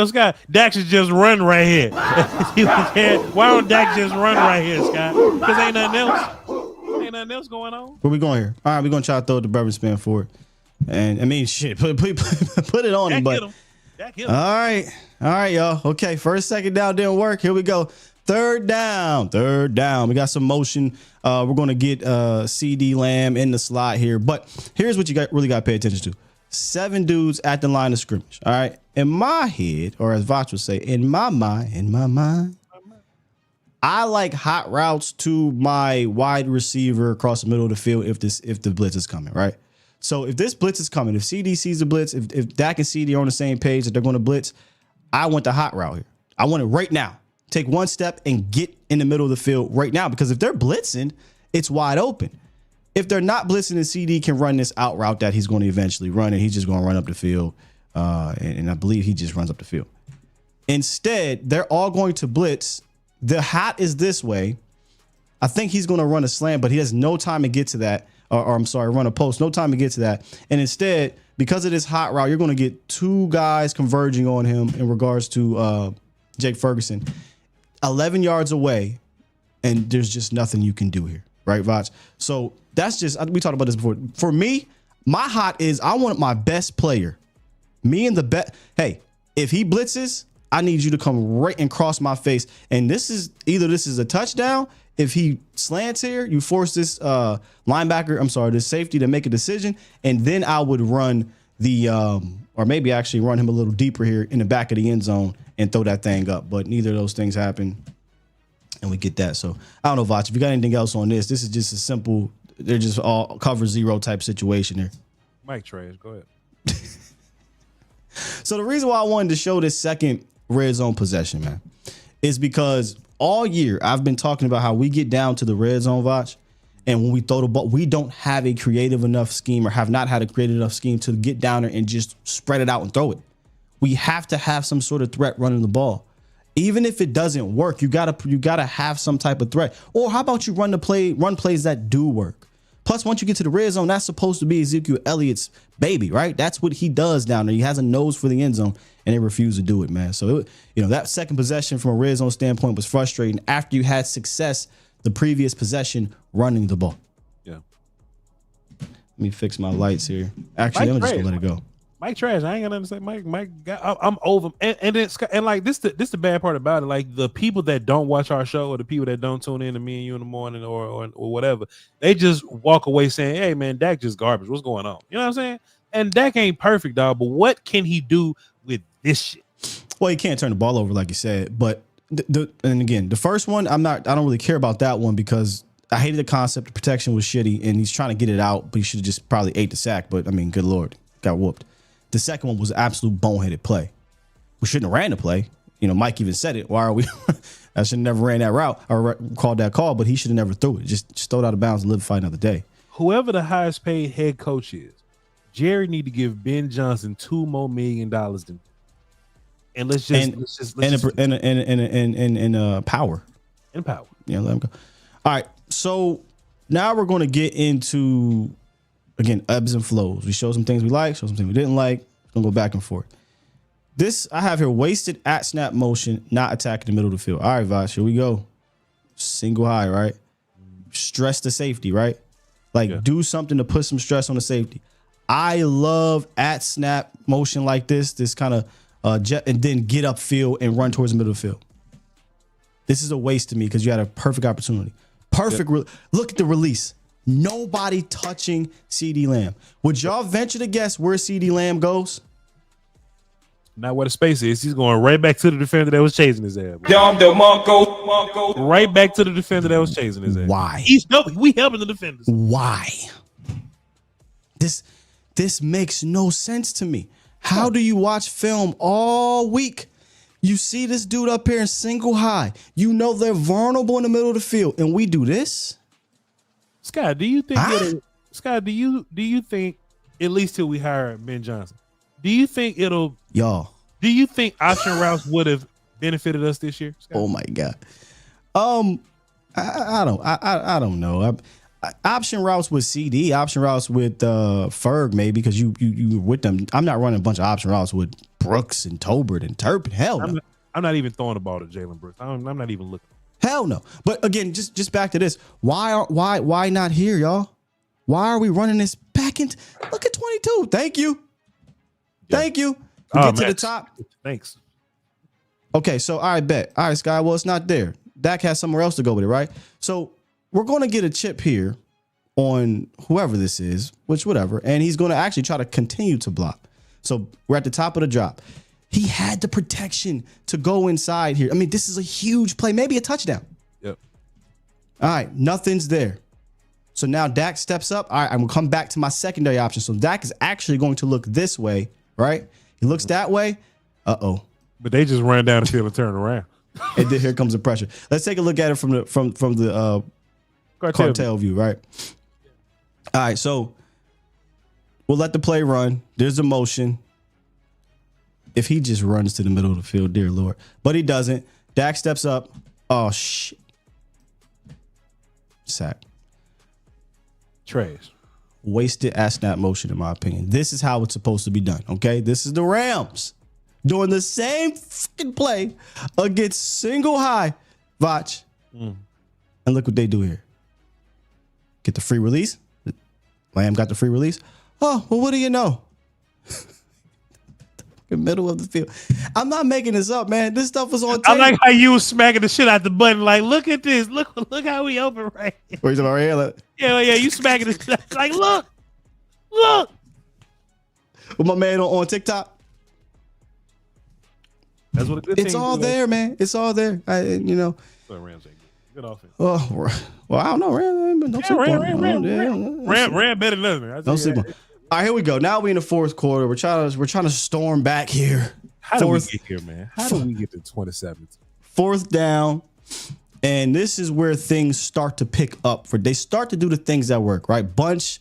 Scott, Dak should just run right here. Why don't Dak just run right here, Scott? Because ain't nothing else going on. Where we going here? All right, we're going to try to throw it to Brevin Spann forward. And I mean, shit, put it on him. But Dak hit him. All right, y'all. Okay, 2nd down didn't work. Here we go. 3rd down. We got some motion. We're going to get CeeDee Lamb in the slot here. But here's what you really got to pay attention to. 7 dudes at the line of scrimmage. All right. In my head, or as Voch would say, in my mind, I like hot routes to my wide receiver across the middle of the field if the blitz is coming, right? So if this blitz is coming, if CD sees the blitz, if Dak and CD are on the same page that they're going to blitz, I want the hot route here. I want it right now. Take one step and get in the middle of the field right now, because if they're blitzing, it's wide open. If they're not blitzing, the CD can run this out route that he's going to eventually run, and he's just going to run up the field. And I believe he just runs up the field. Instead, they're all going to blitz. The hot is this way. I think he's going to run a slant, but he has no time to get to that. Run a post. No time to get to that. And instead, because of this hot route, you're going to get 2 guys converging on him in regards to Jake Ferguson. 11 yards away, and there's just nothing you can do here. Right, Voch? So that's just, we talked about this before. For me, my hot is I want my best player. Me and the best. Hey, if he blitzes, I need you to come right and cross my face. And this is a touchdown. If he slants here, you force this this safety to make a decision. And then I would run or maybe actually run him a little deeper here in the back of the end zone and throw that thing up. But neither of those things happen. And we get that. So I don't know, Voch, if you got anything else on this is just a simple, they're just all cover zero type situation here. Mike trash, go ahead. So the reason why I wanted to show this second red zone possession, man, is because all year I've been talking about how we get down to the red zone, Voch, and when we throw the ball, we don't have a creative enough scheme or have not had a creative enough scheme to get down there and just spread it out and throw it. We have to have some sort of threat running the ball. Even if it doesn't work, you gotta have some type of threat. Or how about you run plays that do work? Plus, once you get to the red zone, that's supposed to be Ezekiel Elliott's baby, right? That's what he does down there. He has a nose for the end zone, and they refuse to do it, man. So, that second possession from a red zone standpoint was frustrating after you had success the previous possession running the ball. Yeah. Let me fix my lights here. Actually, I'm just gonna let it go. Mike trash. I ain't gonna say Mike. I'm over him. And like this the bad part about it. Like the people that don't watch our show or the people that don't tune in to me and you in the morning or whatever, they just walk away saying, "Hey man, Dak just garbage. What's going on?" You know what I'm saying? And Dak ain't perfect, dog. But what can he do with this shit? Well, he can't turn the ball over like you said. But and again, the first one, I don't really care about that one because I hated the concept. The protection was shitty, and he's trying to get it out, but he should have just probably ate the sack. But I mean, good lord, got whooped. The second one was an absolute boneheaded play. We shouldn't have ran the play. Mike even said it. Why are we? I should have never ran that route or called that call, but he should have never threw it. Just throw it out of bounds and live to fight another day. Whoever the highest paid head coach is, Jerry need to give Ben Johnson $2 more million than, and let's just power. And power. Yeah, let him go. All right, so now we're going to get into. Again, ebbs and flows. We show some things we like, show some things we didn't like. We're going to go back and forth. This, I have here, wasted at snap motion, not attacking the middle of the field. All right, Voch, here we go. Single high, right? Stress the safety, right? Do something to put some stress on the safety. I love at snap motion like this kind of jet, and then get upfield and run towards the middle of the field. This is a waste to me because you had a perfect opportunity. Look at the release. Nobody touching CeeDee Lamb. Would y'all venture to guess where CeeDee Lamb goes? Not where the space is. He's going right back to the defender that was chasing his ass. Right back to the defender that was chasing his ass. Why? We helping the defenders. Why? This makes no sense to me. How do you watch film all week? You see this dude up here in single high. You know they're vulnerable in the middle of the field, and we do this? Scott, do you think Scott, do you think at least till we hire Ben Johnson, do you think do you think option routes would have benefited us this year, Scott? Oh my God. I don't know. Option routes with CD, option routes with Ferg maybe because you were with them. I'm not running a bunch of option routes with Brooks and Tolbert and Turpin. Hell no. I'm not even throwing the ball to Jalen Brooks. I'm not even looking. Hell no. But again, just back to this. Why not here, y'all? Why are we running this back into? Look at 22. Thank you. Yeah. Thank you. Get to the top. Thanks. Okay, so all right, bet. All right, Sky. Well, it's not there. Dak has somewhere else to go with it, right? So we're going to get a chip here on whoever this is, which whatever, and he's going to actually try to continue to block. So we're at the top of the drop. He had the protection to go inside here. I mean, this is a huge play, maybe a touchdown. Yep. All right, nothing's there. So now Dak steps up. All right, I'm going to come back to my secondary option. So Dak is actually going to look this way, right? He looks that way. Uh-oh. But they just ran down the field and turned around. And then here comes the pressure. Let's take a look at it from the cartel view, right? All right, so we'll let the play run. There's the motion. If he just runs to the middle of the field, dear Lord. But he doesn't. Dak steps up. Oh, shit. Sack. Trash. Wasted at snap motion, in my opinion. This is how it's supposed to be done, okay? This is the Rams doing the same fucking play against single high Voch. And look what they do here. Get the free release. Lamb got the free release. Oh, well, what do you know? Middle of the field. I'm not making this up, man. This stuff was on tape. I like how you was smacking the shit out the button. Like, look at this. Look how we open right here. What are you talking about right here? Like, yeah. You smacking the shit. Like, look. With my man on TikTok. That's what it's all there, man. It's all there. So Rams ain't good offense. Oh, well, I don't know. Ram better than us. Don't sleep on. All right, here we go. Now we in the fourth quarter. We're trying to storm back here. How do we get here, man? How do we get to 27? Fourth down. And this is where things start to pick up. They start to do the things that work, right? Bunch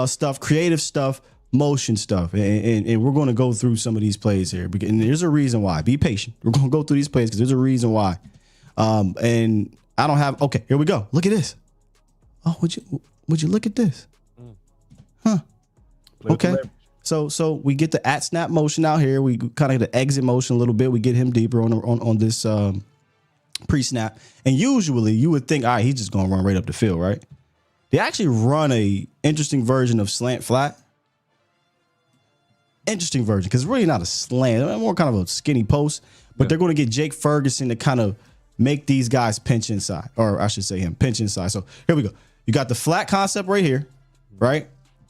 stuff, creative stuff. motion stuff, and we're going to go through some of these plays here. And there's a reason why. Be patient. We're going to go through these plays because there's a reason why. And I don't have. Okay, here we go. Look at this. Oh, would you look at this? Huh. Okay. So we get the at snap motion out here. We kind of get the exit motion a little bit. We get him deeper on this pre-snap. And usually you would think, all right, he's just going to run right up the field, right? They actually run a interesting version of slant flat. Interesting version because it's really not a slant, more kind of a skinny post. But they're going to get Jake Ferguson to kind of make these guys pinch inside, or I should say him pinch inside. So here we go. You got the flat concept right here, right?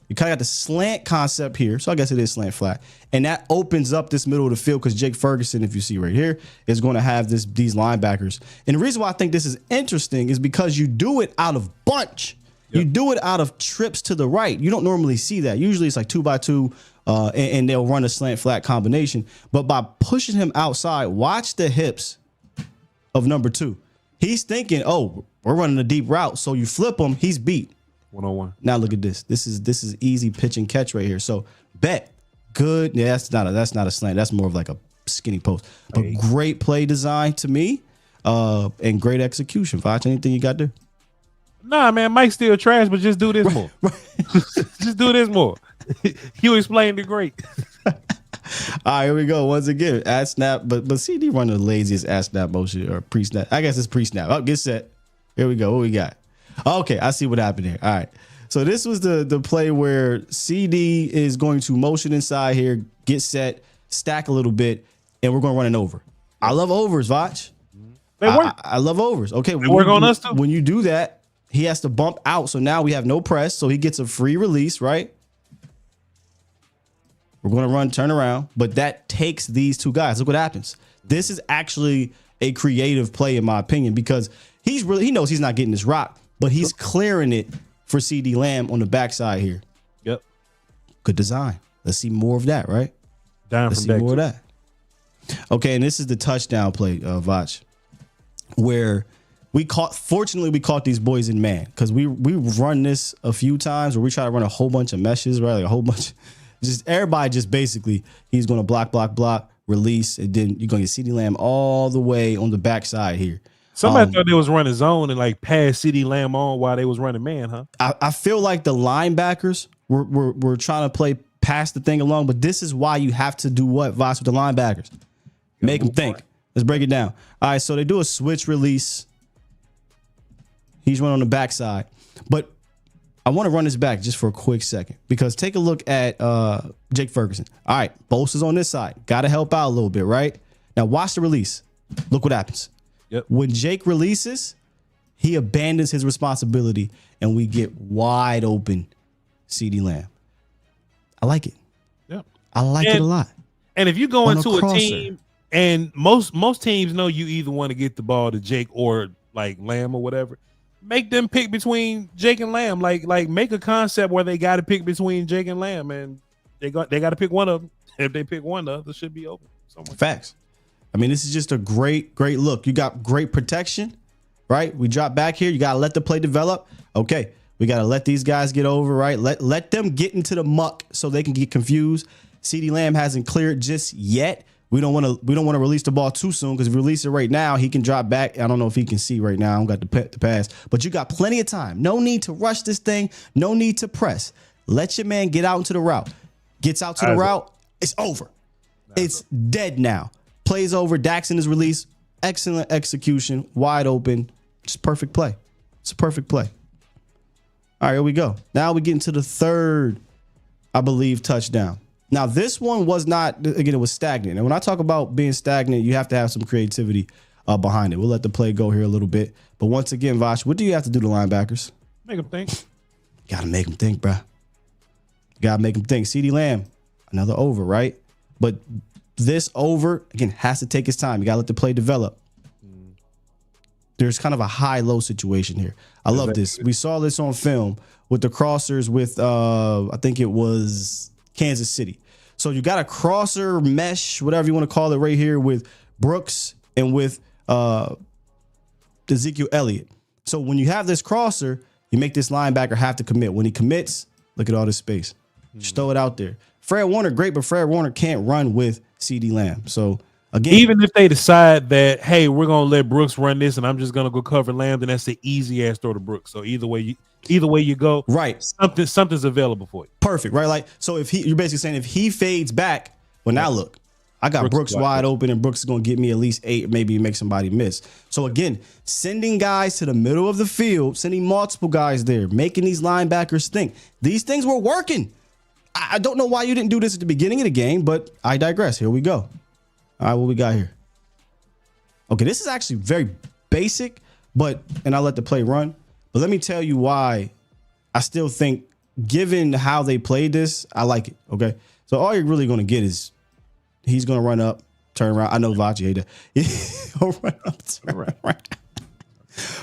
You kind of got the slant concept here. So I guess it is slant flat. And that opens up this middle of the field because Jake Ferguson, if you see right here, is going to have these linebackers. And the reason why I think this is interesting is because you do it out of bunch. Yep. You do it out of trips to the right. You don't normally see that. Usually it's like 2x2, and they'll run a slant flat combination. But by pushing him outside, watch the hips of number 2. He's thinking, oh, we're running a deep route. So you flip him, he's beat. 101. Now look at this. This is easy pitch and catch right here. So bet good. Yeah, that's not a slant. That's more of like a skinny post. But great play design to me, and great execution. Voch, anything you got there? Nah, man, Mike's still trash, but just do this more. Just do this more. You explained it great. All right, here we go. Once again, at snap, but CD run the laziest at snap motion or pre-snap. I guess it's pre-snap. Oh, get set. Here we go. What we got? Okay, I see what happened here. All right. So this was the play where CD is going to motion inside here, get set, stack a little bit, and we're going to run an over. I love overs, Voch. They work. I love overs. Okay. They work on us too. When you do that, he has to bump out. So now we have no press. So he gets a free release, right? We're going to run turn around, but that takes these two guys. Look what happens. This is actually a creative play, in my opinion, because he knows he's not getting this rock. But he's clearing it for CD Lamb on the backside here. Yep. Good design. Let's see more of that, right? Let's see more of that. Okay, and this is the touchdown play, Voch, where fortunately we caught these boys in man, because we run this a few times where we try to run a whole bunch of meshes, right? Like a whole bunch. Everybody just basically, he's going to block, release, and then you're going to get CD Lamb all the way on the backside here. Somebody thought they was running zone and like pass CD Lamb on while they was running man, huh? I feel like the linebackers were trying to play past the thing along, but this is why you have to do what, Voch, with the linebackers? Make them think. Let's break it down. All right, so they do a switch release. He's running on the backside. But I want to run this back just for a quick second, because take a look at Jake Ferguson. All right, Bosa's on this side. Got to help out a little bit, right? Now watch the release. Look what happens. Yep. When Jake releases, he abandons his responsibility, and we get wide open CD Lamb. I like it. Yep. I like it a lot. And if you go into a team, and most teams know you either want to get the ball to Jake or like Lamb or whatever, make them pick between Jake and Lamb. Like make a concept where they got to pick between Jake and Lamb, and they got to pick one of them. If they pick one, the other should be open somewhere. Facts. I mean, this is just a great look. You got great protection, right? We drop back here. You got to let the play develop. Okay, we got to let these guys get over, right? Let them get into the muck so they can get confused. CD Lamb hasn't cleared just yet. We don't want to release the ball too soon, because if we release it right now, he can drop back. I don't know if he can see right now. I don't got the pass, but you got plenty of time. No need to rush this thing. No need to press. Let your man get out into the route. Gets out to the route. It's over. It's dead now. Plays over. Dax in his release. Excellent execution. Wide open. Just perfect play. It's a perfect play. All right, here we go. Now we get into the third, I believe, touchdown. Now, this one was not, again, it was stagnant. And when I talk about being stagnant, you have to have some creativity behind it. We'll let the play go here a little bit. But once again, Voch, what do you have to do to linebackers? Make them think. Got to make them think, bro. Got to make them think. CD Lamb, another over, right? But this over, again, has to take its time. You got to let the play develop. There's kind of a high-low situation here. I love this. We saw this on film with the crossers with, I think it was Kansas City. So you got a crosser mesh, whatever you want to call it, right here with Brooks and with Ezekiel Elliott. So when you have this crosser, you make this linebacker have to commit. When he commits, look at all this space. Just throw it out there. Fred Warner, great, but Fred Warner can't run with CeeDee Lamb. So again, even if they decide that, hey, we're gonna let Brooks run this, and I'm just gonna go cover Lamb, then that's the easy ass throw to Brooks. So either way you go, right, something's available for you. Perfect, right? Like, so if you're basically saying if he fades back, well, now look, I got Brooks wide open, and Brooks is gonna get me at least 8, maybe make somebody miss. So again, sending guys to the middle of the field, sending multiple guys there, making these linebackers think. These things were working. I don't know why you didn't do this at the beginning of the game, but I digress. Here we go. All right, what we got here? Okay, this is actually very basic, and I'll let the play run. But let me tell you why I still think, given how they played this, I like it. Okay, so all you're really going to get is he's going to run up, turn around. I know Voch, you hate that. He'll run up, turn around.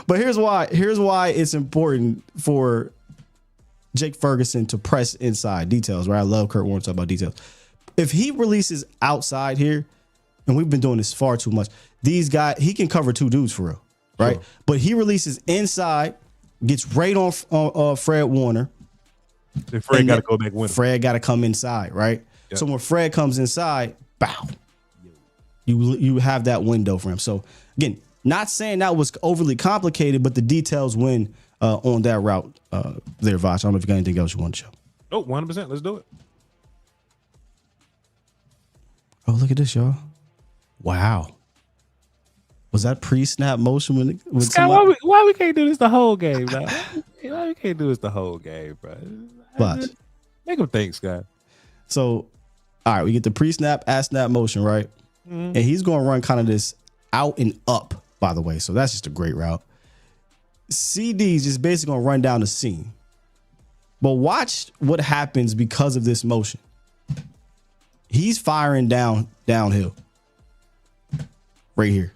But here's why it's important for Jake Ferguson to press inside. Details, right? I love Kurt Warner talking about details. If he releases outside here, and we've been doing this far too much, these guys, he can cover 2 dudes for real, right? Sure. But he releases inside, gets right on Fred Warner. Then Fred got to go back with him. Fred got to come inside, right? Yep. So when Fred comes inside, bow, you have that window for him. So again, not saying that was overly complicated, but the details win on that route there, Voch. I don't know if you got anything else you want to show. Oh, 100%. Let's do it. Oh, look at this, y'all. Wow. Was that pre-snap motion when Scott, why we can't do this the whole game, bro? Why we can't do this the whole game, bro? Watch. Make him think, Scott. So, all right, we get the pre-snap, at-snap motion, right? Mm-hmm. And he's going to run kind of this out and up, by the way. So that's just a great route. CD's just basically going to run down the seam. But watch what happens because of this motion. He's firing downhill. Right here.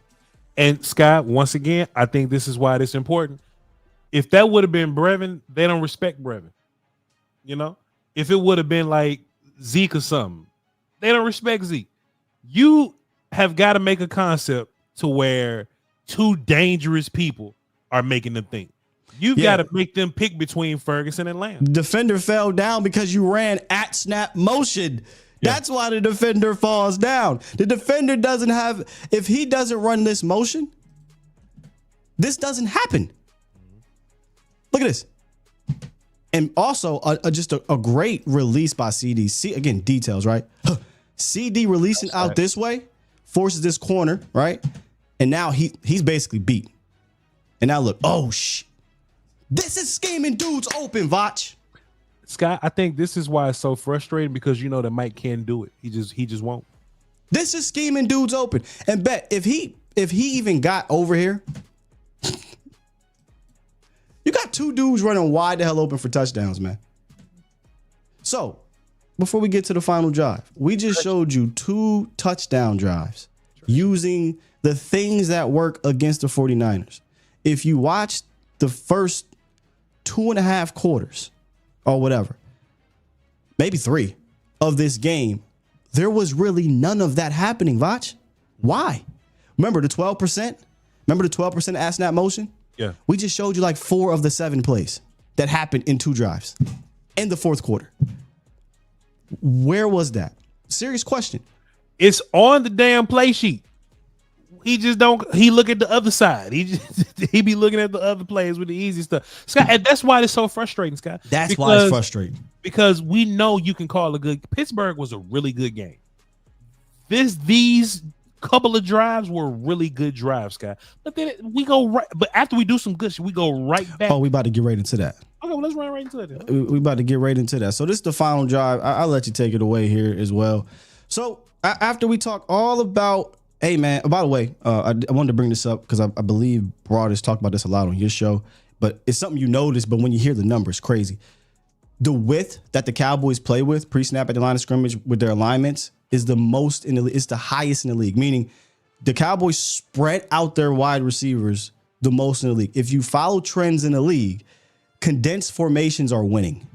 And Scott, once again, I think this is why it's important. If that would have been Brevin, they don't respect Brevin. You know? If it would have been like Zeke or something, they don't respect Zeke. You have got to make a concept to where 2 dangerous people are making them think. You've got to make them pick between Ferguson and Lamb. The defender fell down because you ran at snap motion. That's why the defender falls down. The defender doesn't have, if he doesn't run this motion, this doesn't happen. Look at this. And also just a great release by CD. See, again, details, right? CD releasing out this way, forces this corner, right? And now he's basically beat. And now look, oh, shit. This is scheming dudes open, Voch. Scott, I think this is why it's so frustrating, because you know that Mike can do it. He just won't. This is scheming dudes open. And bet if he even got over here, you got 2 dudes running wide the hell open for touchdowns, man. So before we get to the final drive, we just showed you 2 touchdown drives using the things that work against the 49ers. If you watch the first 2.5 quarters or whatever, maybe 3 of this game, there was really none of that happening, Voch. Why? Remember the 12%? Remember the 12% ass snap motion? Yeah. We just showed you like 4 of the 7 plays that happened in 2 drives in the 4th quarter. Where was that? Serious question. It's on the damn play sheet. He just don't. He look at the other side. He be looking at the other plays with the easy stuff, Scott. And that's why it's so frustrating, Scott. That's why it's frustrating, because we know you can call a good. Pittsburgh was a really good game. These couple of drives were really good drives, Scott. But then we go right. But after we do some good shit, we go right back. Oh, we about to get right into that. Okay, well, let's run right into that. We about to get right into that. So this is the final drive. I'll let you take it away here as well. So after we talk all about. Hey, man, by the way, I wanted to bring this up because I believe Broad has talked about this a lot on your show, but it's something you notice, but when you hear the numbers, crazy. The width that the Cowboys play with pre-snap at the line of scrimmage with their alignments is the most in the league. It's the highest in the league, meaning the Cowboys spread out their wide receivers the most in the league. If you follow trends in the league, condensed formations are winning,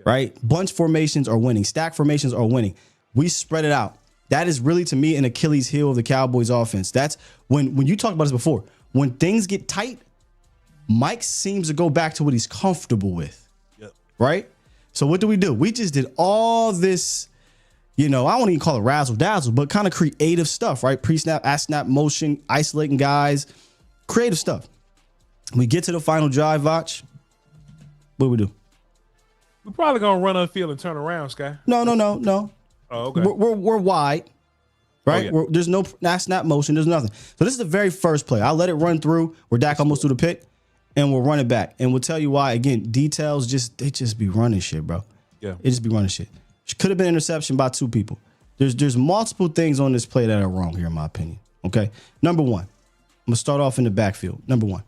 right? Bunch formations are winning. Stack formations are winning. We spread it out. That is really, to me, an Achilles heel of the Cowboys offense. That's when you talked about this before. When things get tight, Mike seems to go back to what he's comfortable with, right? So what do? We just did all this, I don't even call it razzle dazzle, but kind of creative stuff, right? Pre-snap, at-snap motion, isolating guys, creative stuff. We get to the final drive, Voch. What do we do? We're probably gonna run upfield and turn around, Sky. No. Oh, okay. We're wide, right? Oh, yeah. There's no snap motion. There's nothing. So this is the very first play. I'll let it run through. We're Dak almost through the pit, and we'll run it back. And we'll tell you why. Again, details they just be running shit, bro. Yeah, it just be running shit. Could have been interception by 2 people. There's multiple things on this play that are wrong here, in my opinion. Okay, number one, I'm gonna start off in the backfield. Number one.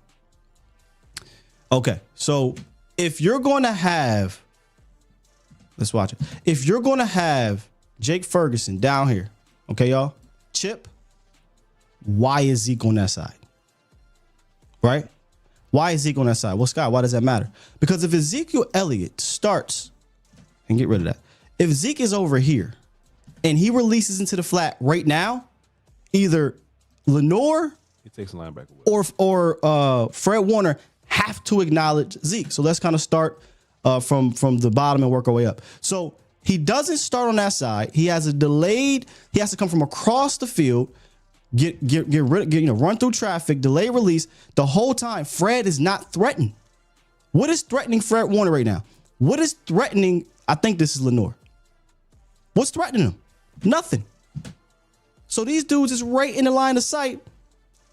Okay, so if you're going to have, let's watch it. If you're going to have Jake Ferguson down here, okay, y'all, Chip, why is Zeke on that side? Right? Why is Zeke on that side? Well, Scott, why does that matter? Because if Ezekiel Elliott starts, and get rid of that, if Zeke is over here and he releases into the flat right now, either Lenore he takes a linebacker with or Fred Warner have to acknowledge Zeke. So let's kind of start from the bottom and work our way up. So he doesn't start on that side. He has a delayed. He has to come from across the field, run through traffic, delay release. The whole time, Fred is not threatened. What is threatening Fred Warner right now? What is threatening? I think this is Lenore. What's threatening him? Nothing. So these dudes is right in the line of sight,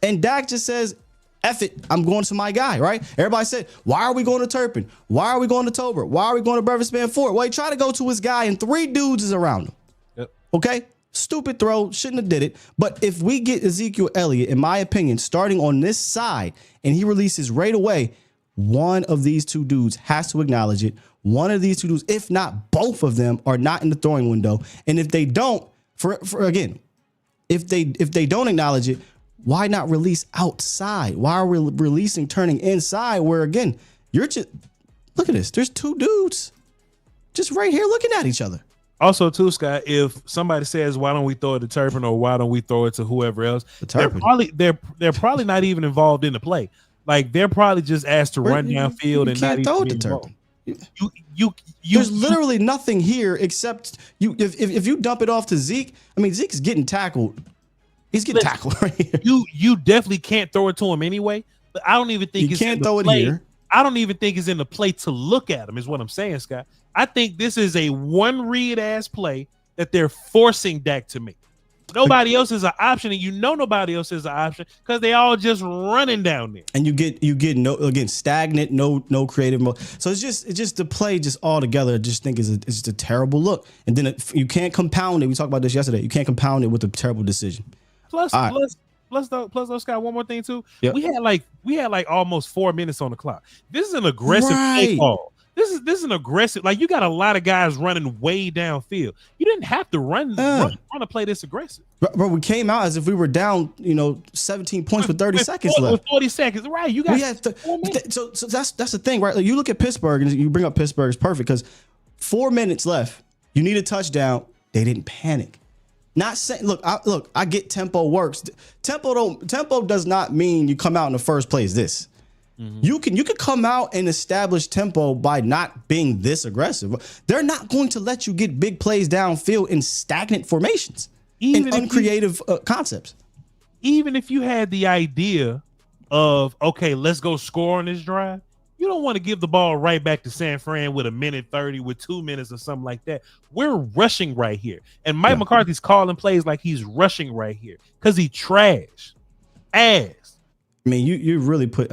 and Dak just says, F it, I'm going to my guy, right? Everybody said, why are we going to Turpin? Why are we going to Tolbert? Why are we going to Beaverspan Ford? Well, he tried to go to his guy, and 3 dudes is around him. Yep. Okay? Stupid throw. Shouldn't have did it. But if we get Ezekiel Elliott, in my opinion, starting on this side, and he releases right away, one of these 2 dudes has to acknowledge it. One of these 2 dudes, if not both of them, are not in the throwing window. And if they don't, if they don't acknowledge it, why not release outside? Why are we releasing turning inside where, again, you're just, look at this. There's 2 dudes just right here looking at each other. Also, too, Scott, if somebody says, why don't we throw it to Turpin or why don't we throw it to whoever else, they're probably not even involved in the play. Like, they're probably just asked to run downfield and not even be involved. There's literally nothing here except you. If you dump it off to Zeke, I mean, Zeke's getting tackled. He's getting tackled right here. You definitely can't throw it to him anyway. But I don't even think you can't throw it here. I don't even think it's in the play to look at him, is what I'm saying, Scott. I think this is a one read ass play that they're forcing Dak to make. Nobody else is an option, and nobody else is an option because they all just running down there. And you get no, again, stagnant, no creative mode. So it's just the play just all together. I just think it's just a terrible look. And then you can't compound it. We talked about this yesterday. You can't compound it with a terrible decision. Plus, though, Scott, one more thing too. Yep. We had like almost 4 minutes on the clock. This is an aggressive play call. This is an aggressive. Like, you got a lot of guys running way downfield. You didn't have to run a play this aggressive. Bro, we came out as if we were down, 17 points with 30 seconds left. With 40 seconds, right? You got so that's the thing, right? Like, you look at Pittsburgh, and you bring up Pittsburgh is perfect because 4 minutes left. You need a touchdown. They didn't panic. Not saying, I get tempo works. Tempo does not mean you come out in the first place. This. Mm-hmm. You could come out and establish tempo by not being this aggressive. They're not going to let you get big plays downfield in stagnant formations and uncreative concepts. Even if you had the idea of, okay, let's go score on this drive, you don't want to give the ball right back to San Fran with 1:30 with 2 minutes or something like that. We're rushing right here. And Mike McCarthy's calling plays like he's rushing right here because he trash ass. I mean, you really put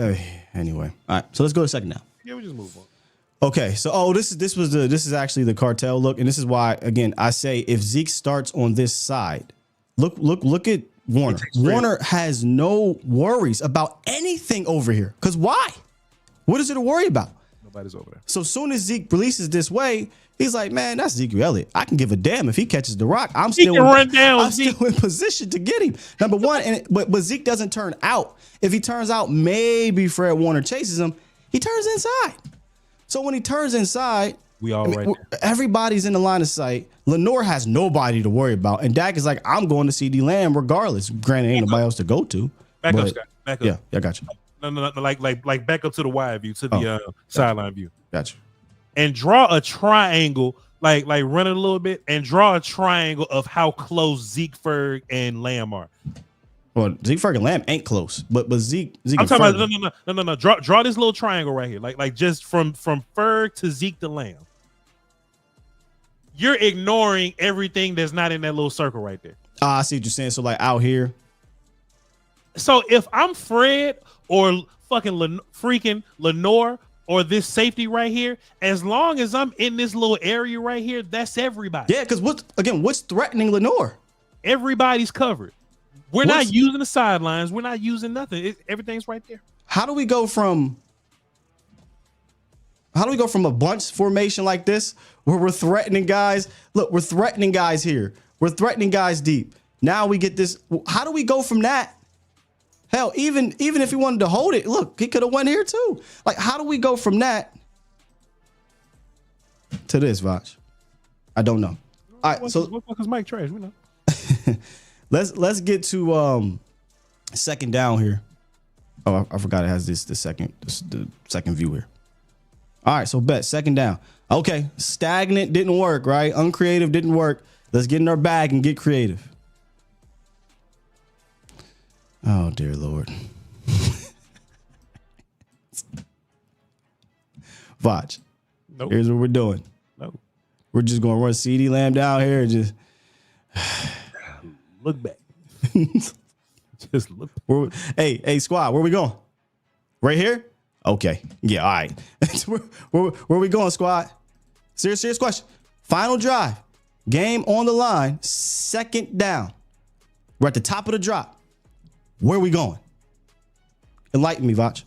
anyway. All right, so let's go to second now. Yeah, we just move on. Okay, so this is actually the cartel look, and this is why, again, I say if Zeke starts on this side, look at Warner. Warner has no worries about anything over here. Because why? What is it to worry about? Nobody's over there. So soon as Zeke releases this way, he's like, man, that's Ezekiel Elliott. I can give a damn if he catches the rock. I'm still in position to get him. Number one, but Zeke doesn't turn out. If he turns out, maybe Fred Warner chases him. He turns inside. So when he turns inside, everybody's in the line of sight. Lenore has nobody to worry about, and Dak is like, I'm going to CD Lamb regardless. Granted, ain't nobody else to go to. Back up, Scott. Back up. Yeah, I got you. No, like back up to the wide view, to the sideline view. Got you. and draw a triangle, like run it a little bit and draw a triangle of how close Zeke, Ferg, and Lamb are. Well, Zeke, Ferg, and Lamb ain't close, but Zeke. I'm talking about no. Draw this little triangle right here, like just from Ferg to Zeke to Lamb. You're ignoring everything that's not in that little circle right there. I see what you're saying. So like out here. So if I'm Fred or fucking freaking Lenore or this safety right here, as long as I'm in this little area right here, that's everybody. Yeah, because what's threatening Lenore? Everybody's covered. We're not using the sidelines. We're not using nothing. Everything's right there. How do we go from a bunch formation like this where we're threatening guys? Look, we're threatening guys here. We're threatening guys deep. Now we get this. How do we go from that? Hell, even if he wanted to hold it, look, he could have went here too. Like, how do we go from that to this, Voch? I don't know. All right, so what the fuck is Mike trash? We know. let's get to second down here. Oh, I forgot it has the second view here. All right, so bet second down. Okay, stagnant didn't work, right? Uncreative didn't work. Let's get in our bag and get creative. Oh, dear Lord. Voch. Nope. Here's what we're doing. Nope. We're just going to run CD Lamb down here and just look back. Just look. Hey, squad, where we going? Right here? Okay. Yeah, all right. where we going, squad? Serious question. Final drive. Game on the line. Second down. We're at the top of the drop. Where are we going? Enlighten me, Voch.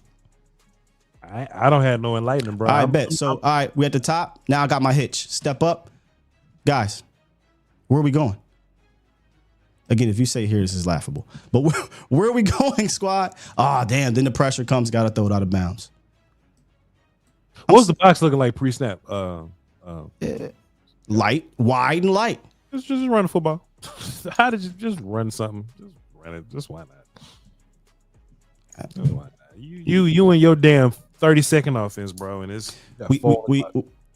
I don't have no enlightening, bro. I bet. So, all right, we at the top. Now I got my hitch. Step up. Guys, where are we going? Again, if you say here, this is laughable. But where are we going, squad? Ah, damn. Then the pressure comes. Got to throw it out of bounds. What's the box looking like pre-snap? Light, wide, and light. Just run the football. How did you just run something? Just run it. Just why not? Just why not? You and your damn 30-second offense, bro. And it's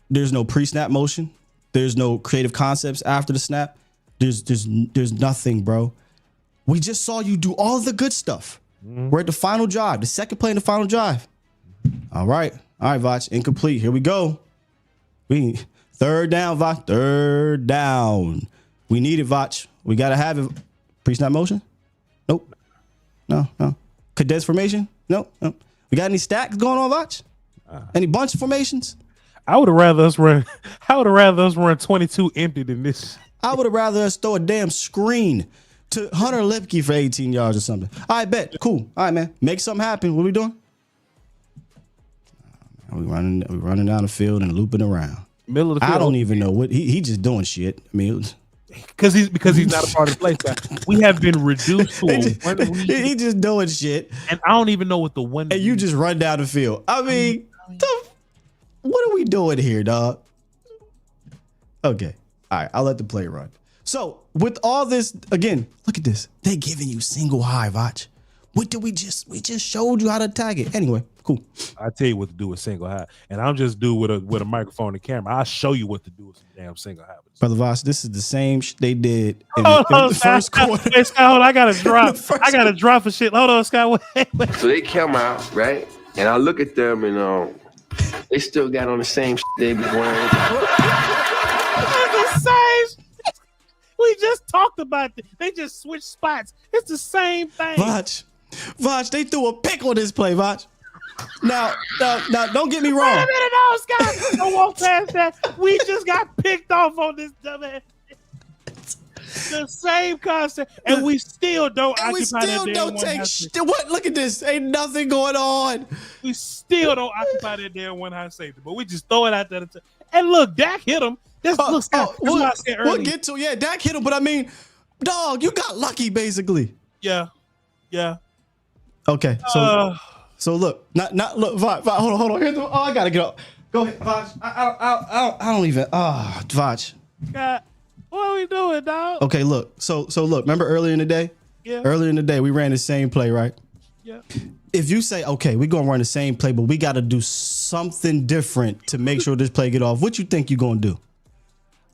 there's no pre-snap motion. There's no creative concepts after the snap. There's nothing, bro. We just saw you do all the good stuff. Mm-hmm. We're at the final drive, the second play in the final drive. All right, Voch, incomplete. Here we go. Third down, Voch. Third down. We need it, Voch. We gotta have it. Pre-snap motion? Nope. No. Cadets formation? Nope. We got any stacks going on, Voch? Any bunch of formations? I would have rather us run 22 empty than this. I would have rather us throw a damn screen to Hunter Lipke for 18 yards or something. All right, bet. Cool. All right, man. Make something happen. What are we doing? We running down the field and looping around. Middle of the field. I don't even know what he just doing shit. I mean, because he's not a part of the play style. We have been reduced to he just doing shit, and I don't even know what the one. And you just run down the field. I mean, what are we doing here, dog? Okay, all right. I'll let the play run. So with all this, again, look at this. They giving you single high, Voch. What did we just showed you how to tag it. Anyway, cool. I tell you what to do with single high, and I'm just do with a microphone and camera. I'll show you what to do with some damn single high. Brother Voch, this is the same they did in the first quarter. Hey, Scott, hold on, I gotta drop for shit. Hold on, Scott. Wait. So they come out, right? And I look at them and they still got on the same shit they was wearing. It's the same. We just talked about it. They just switched spots. It's the same thing. Voch, they threw a pick on this play, Voch. Now, don't get me wrong. Wait a minute, no, Scott. Don't walk past that. We just got picked off on this dumbass. The same concept, and we still don't occupy that damn one. What? Look at this. Ain't nothing going on. We still don't occupy that damn one high safety, but we just throw it out there. And look, Dak hit him. That's what I said earlier. We'll get to Dak hit him, but I mean, dog, you got lucky basically. Yeah. Okay, so look, not look, Voch, hold on. I gotta get up. Go ahead, Voch. I don't even. Voch. God, what are we doing, dog? Okay, look. So look. Remember earlier in the day? Yeah. Earlier in the day, we ran the same play, right? Yeah. if you say, okay, we're gonna run the same play, but we got to do something different to make sure this play get off, what you think you're gonna do?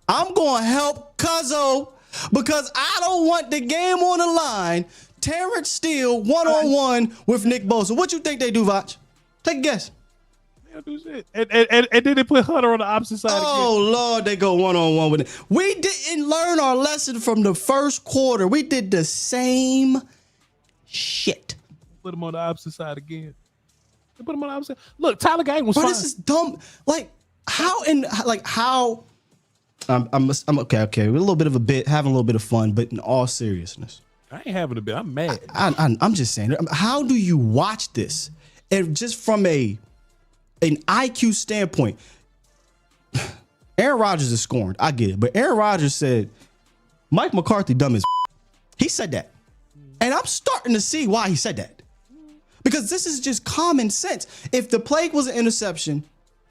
I'm gonna help Cuzzo because I don't want the game on the line. Terrence Steele 1-on-1 with Nick Bosa. What you think they do, Voch? Take a guess. They don't do shit. And then they put Hunter on the opposite side. Oh, again. Lord, they go 1-on-1 with it. We didn't learn our lesson from the first quarter. We did the same shit. Put him on the opposite side again. They put him on the opposite. Look, Tyler Gang was But fine. this is dumb. How? I'm okay. We're a little bit of a bit, having a little bit of fun, but in all seriousness, I ain't having a bit. I'm mad. I'm just saying. How do you watch this? And just from an IQ standpoint, Aaron Rodgers is scoring. I get it, but Aaron Rodgers said Mike McCarthy dumb as. He said that, and I'm starting to see why he said that. Because this is just common sense. If the play was an interception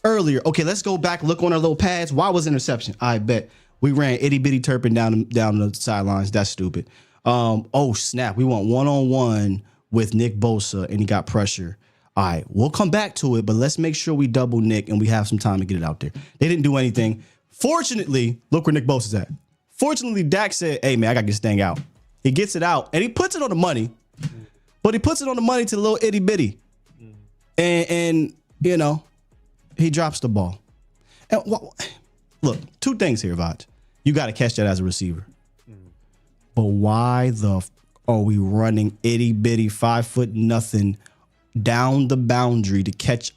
earlier, okay, let's go back, look on our little pads. Why was it interception? I bet we ran itty bitty Turpin down the sidelines. That's stupid. Oh snap, we went 1-on-1 with Nick Bosa and he got pressure. All right, we'll come back to it, but let's make sure we double Nick and we have some time to get it out there. They didn't do anything. Fortunately, look where Nick Bosa's at. Fortunately, Dak said, hey man, I gotta get this thing out. He gets it out and he puts it on the money. But he puts it on the money to the little itty bitty. And you know, he drops the ball. And look, two things here, Voch. You got to catch that as a receiver. But why are we running itty bitty 5'0" down the boundary to catch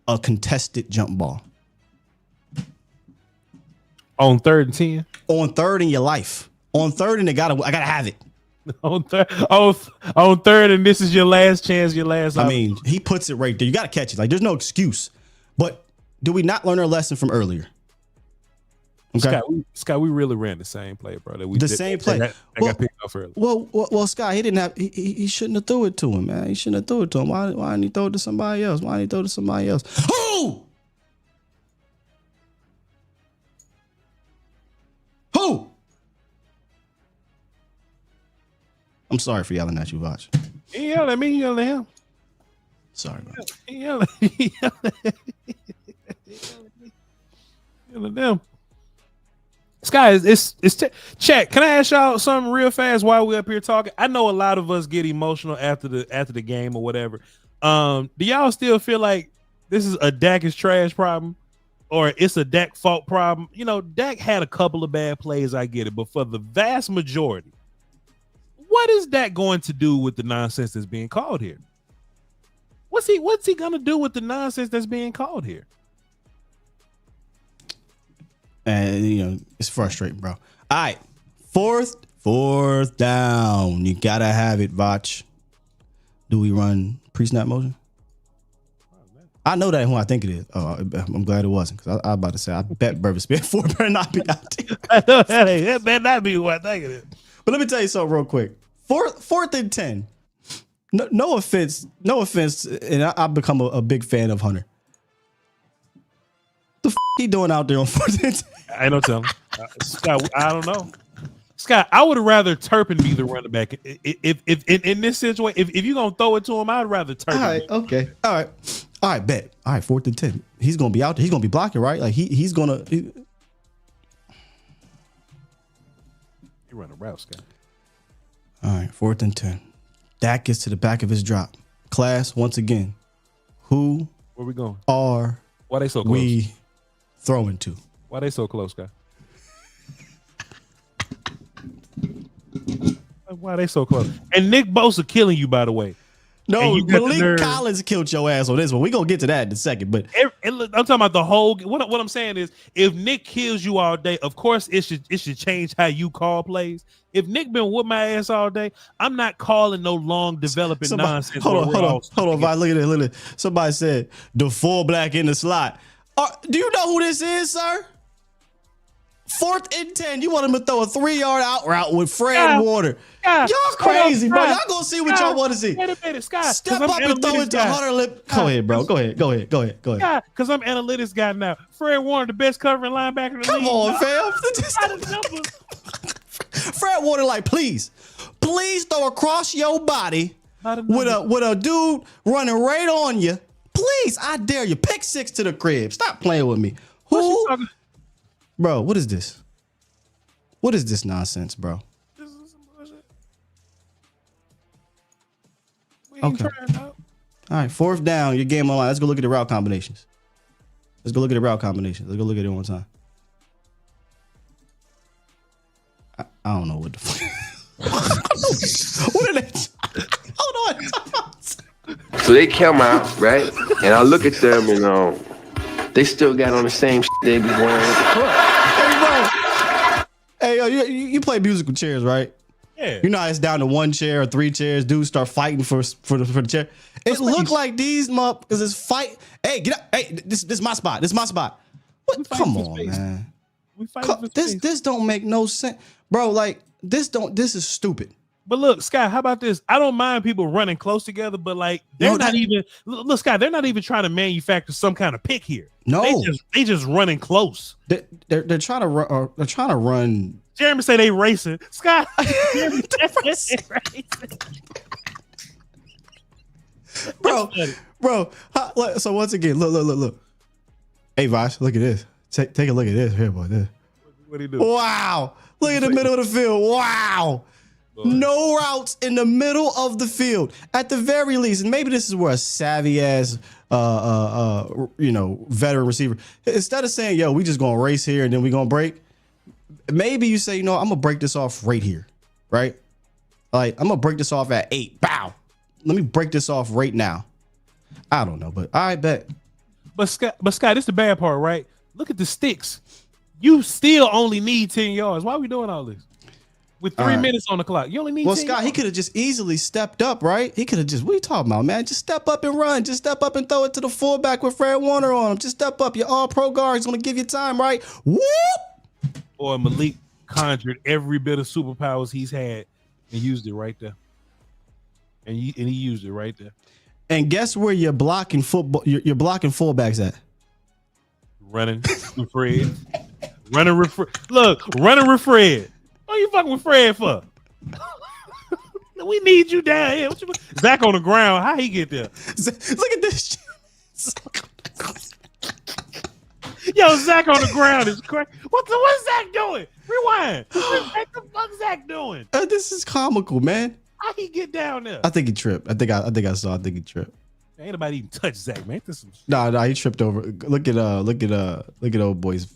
a contested jump ball? On 3rd and 10? On 3rd in your life. On 3rd and I gotta have it. On third, and this is your last chance, your last. I mean, he puts it right there. You got to catch it. Like, there's no excuse. But do we not learn our lesson from earlier? Okay, Scott, we really ran the same play, bro. Same play. That got picked off early. Well, Scott, he didn't have. He shouldn't have threw it to him, man. He shouldn't have threw it to him. Why didn't he throw it to somebody else? Who? I'm sorry for yelling at you, Voch. He yelled at me, he yelled at him. Sorry, man. He yelled at them. Sky, Chat, can I ask y'all something real fast while we're up here talking? I know a lot of us get emotional after the game or whatever. Do y'all still feel like this is a Dak is trash problem? Or it's a Dak fault problem? You know, Dak had a couple of bad plays, I get it, but for the vast majority, what is Dak going to do with the nonsense that's being called here? What's he gonna do with the nonsense that's being called here? And you know, it's frustrating, bro. All right, fourth down. You gotta have it, Voch. Do we run pre-snap motion? I know that ain't who I think it is. Oh, I'm glad it wasn't, because I was about to say, I bet Burvis Bear 4 better not be out there. I know that better not be who I think it is. But let me tell you something real quick. Fourth and 10. No offense, and I've become a big fan of Hunter. The he doing out there on 4th and 10? I ain't no telling. Scott, I don't know. Scott, I would rather Turpin be the running back. If in this situation, if you're gonna throw it to him, I'd rather Turpin. All right, okay. All right, bet. All right, 4th and 10. He's gonna be out there. He's gonna be blocking, right? Like he's gonna. He run a route, Scott. All right, 4th and 10. Dak gets to the back of his drop. Class, once again, who where we going? Are why they so close? We throwing to? Why they so close, Scott? Why they so close? And Nick Bosa killing you, by the way. No, Malik Collins killed your ass on this one. We're going to get to that in a second. But I'm talking about the whole. What I'm saying is, if Nick kills you all day, of course it should change how you call plays. If Nick been whoop my ass all day, I'm not calling no long developing nonsense. Hold on. Look at it. Somebody said the full black in the slot. Do you know who this is, sir? 4th and 10. You want him to throw a 3-yard out route with Fred Warner. Y'all crazy, bro. Y'all gonna see what y'all want to see. Wait a minute, Scott. Step up and throw it to Hunter Lip. Go ahead, bro. Go ahead. Yeah, because I'm analytics guy now. Fred Warner, the best covering linebacker in the league. Come on, fam. Fred Warner, like, please throw across your body with a dude running right on you. Please, I dare you. Pick 6 to the crib. Stop playing with me. Who? Bro, what is this? What is this nonsense, bro? This is some bullshit. We ain't trying out. All right, 4th down, your game online. Let's go look at the route combinations. Let's go look at it one time. I don't know what the fuck. What are they? Hold on. So they come out, right? And I look at them and they still got on the same they be wearing with the club. Hey, yo, you play musical chairs, right? Yeah. You know how it's down to 1 chair or 3 chairs. Dudes start fighting for the chair. It look like these motherfuckers is fight. Hey, get up. Hey, this is my spot. This is my spot. What? Come on, man. This don't make no sense, bro. Like this is stupid. But look, Scott, how about this? I don't mind people running close together, but like they're not even look, Scott, they're not even trying to manufacture some kind of pick here. No, they just running close. They're trying to run. They're trying to run. Jeremy say they racing. Scott, Jeremy bro. So once again, look. Hey, Voch, look at this. Take a look at this here, boy. This. What do you do? Wow. Look at the middle of the field. Wow. Boy. No routes in the middle of the field. At the very least, and maybe this is where a savvy ass veteran receiver, instead of saying, yo, we just gonna race here and then we gonna break, maybe you say, I'm gonna break this off right here. Right? Like, I'm gonna break this off at 8. Bow. Let me break this off right now. I don't know, but I bet. But Scott, this is the bad part, right? Look at the sticks. You still only need 10 yards. Why are we doing all this? With 3 minutes on the clock. You only need 10 Scott, yards. he could have just easily stepped up, right? He could have just, what are you talking about, man? Just step up and run. Just step up and throw it to the fullback with Fred Warner on him. Just step up. Your all-pro guard is going to give you time, right? Whoop! Boy, Malik conjured every bit of superpowers he's had and used it right there. And he used it right there. And guess where you're blocking football? You're blocking fullbacks at? Running with Fred. Running with Fred. What are you fucking with Fred for? We need you down here. Zach on the ground. How he get there? Look at this. Yo, Zach on the ground is crazy. What's Zach doing? Rewind. What the fuck Zach doing? This is comical, man. How he get down there? I think he tripped. I think I saw. I think he tripped. Ain't nobody even touch Zach, man. No, he tripped over. Look at old boy's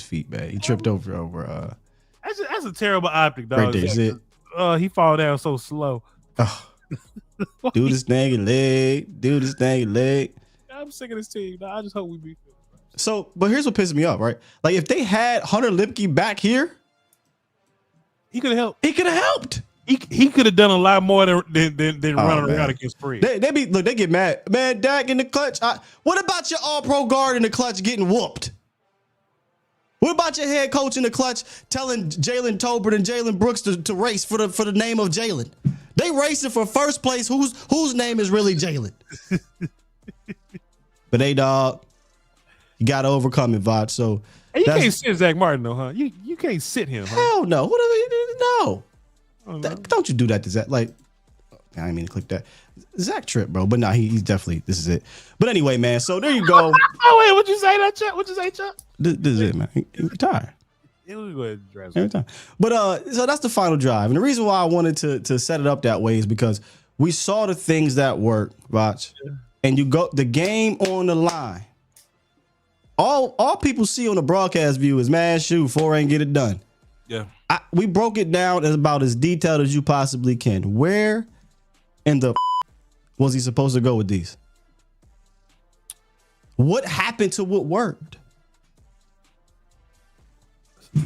feet, man. He tripped over. That's a terrible optic, dog. Right there, is it? He fall down so slow. Oh. Do this thing and leg. I'm sick of this team. I just hope we beat them. So, but here's what pisses me off, right? Like if they had Hunter Lipke back here, he could have helped. He could have helped. He could have done a lot more than running around against Fred. They get mad. Man, Dak in the clutch. What about your all-pro guard in the clutch getting whooped? What about your head coach in the clutch telling Jalen Tolbert and Jalen Brooks to race for the name of Jalen? They racing for first place. Whose name is really Jalen? But hey, dog, you got to overcome it, Voch. So and you can't sit Zach Martin though, huh? You can't sit him. Huh? Hell no. No. Don't you do that to Zach? Like, I didn't mean to click that. Zach trip, bro. But nah, he's definitely, this is it. But anyway, man, so there you go. Oh, wait, what'd you say that, Chuck? What'd you say, Chuck? This is it, man. He retired. He'll go ahead and drive every time. But so that's the final drive. And the reason why I wanted to set it up that way is because we saw the things that work, Voch. Yeah. And you go the game on the line. All people see on the broadcast view is, man, shoot, 4 ain't get it done. Yeah. We broke it down as about as detailed as you possibly can. Where in the was he supposed to go with these? What happened to what worked?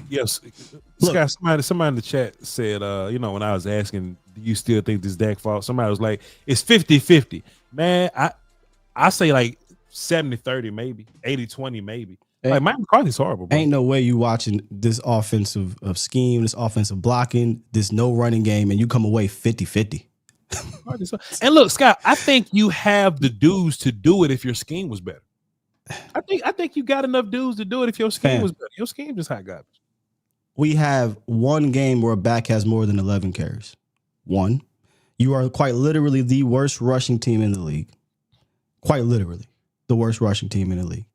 Yes. Scott, somebody in the chat said, when I was asking, do you still think this Dak fault? Somebody was like, it's 50-50. Man, I say like 70-30 maybe, 80-20 maybe. Like Mike McCarthy's horrible, bro. Ain't no way you watching this offensive scheme, this offensive blocking, this no running game, and you come away 50-50. And look, Scott, I think you have the dudes to do it if your scheme was better. I think you got enough dudes to do it if your scheme was better. Your scheme just hot garbage. We have one game where a back has more than 11 carries. One. You are quite literally the worst rushing team in the league. Quite literally, the worst rushing team in the league.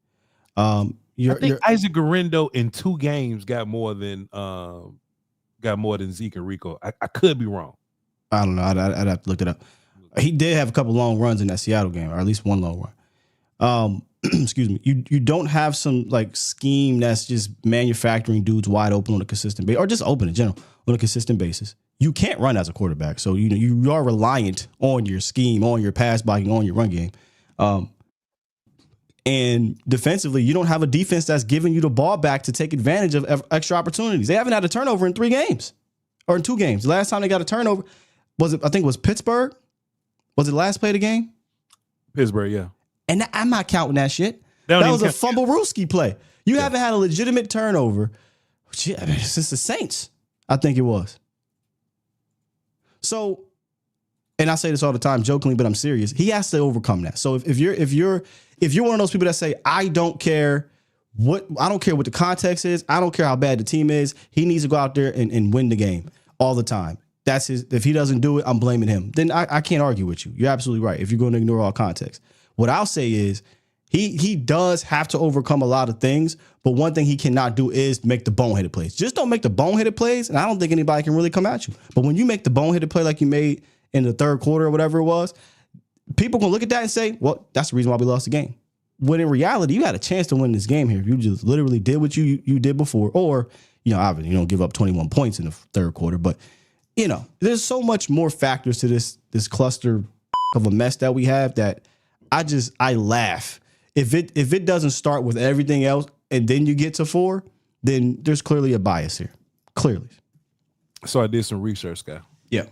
I think Isaac Garendo in 2 games got more than Zeke and Rico. I could be wrong. I don't know. I'd have to look it up. He did have a couple long runs in that Seattle game, or at least one long run. Excuse me. You don't have some like scheme that's just manufacturing dudes wide open on a consistent basis, or just open in general on a consistent basis. You can't run as a quarterback, so you are reliant on your scheme, on your pass blocking, on your run game. And defensively, you don't have a defense that's giving you the ball back to take advantage of extra opportunities. They haven't had a turnover in 3 games or in 2 games. The last time they got a turnover I think it was Pittsburgh. Was it last play of the game? Pittsburgh, yeah. And I'm not counting that shit. That was a fumble Rooski play. You haven't had a legitimate turnover since the Saints, I think it was. So, and I say this all the time jokingly, but I'm serious. He has to overcome that. So if you're one of those people that say, I don't care what the context is, I don't care how bad the team is, he needs to go out there and win the game all the time. That's his. If he doesn't do it, I'm blaming him. Then I can't argue with you. You're absolutely right. If you're going to ignore all context, what I'll say is he does have to overcome a lot of things, but one thing he cannot do is make the boneheaded plays. Just don't make the boneheaded plays, and I don't think anybody can really come at you. But when you make the boneheaded play like you made in the third quarter or whatever it was, people can look at that and say, well, that's the reason why we lost the game. When in reality, you had a chance to win this game here if you just literally did what you did before, or obviously you don't give up 21 points in the third quarter, but there's so much more factors to this cluster of a mess that we have that I laugh. If it doesn't start with everything else and then you get to 4, then there's clearly a bias here. Clearly. So I did some research, Scott. Yeah.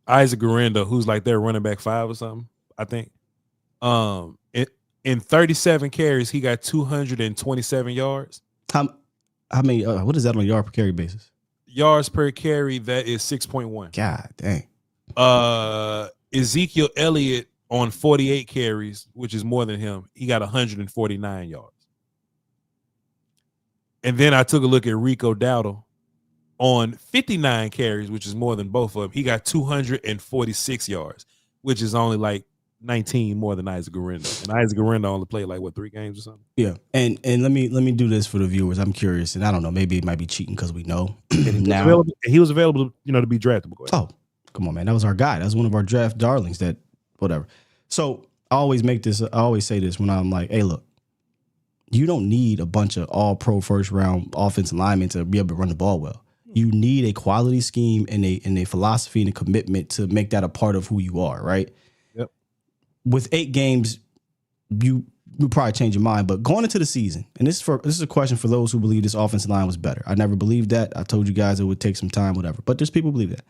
Isaac Garendo, who's like their running back 5 or something, I think. In 37 carries, he got 227 yards. How many? What is that on a yard per carry basis? Yards per carry, that is 6.1. God dang. Ezekiel Elliott on 48 carries, which is more than him, he got 149 yards. And then I took a look at Rico Dowdle on 59 carries, which is more than both of them. He got 246 yards, which is only like 19 more than Isaac Garendo. And Isaac Garendo only played like 3 games or something. Yeah, and let me do this for the viewers. I'm curious, and I don't know, maybe it might be cheating because we know now he was available, to be draftable. Oh, come on, man, that was our guy. That was one of our draft darlings. That whatever. So I always say this when I'm like, hey, look, you don't need a bunch of all-pro first-round offensive linemen to be able to run the ball well. You need a quality scheme and a philosophy and a commitment to make that a part of who you are, right? With 8 games, you probably change your mind. But going into the season, and this is a question for those who believe this offensive line was better. I never believed that. I told you guys it would take some time, whatever. But there's people who believe that.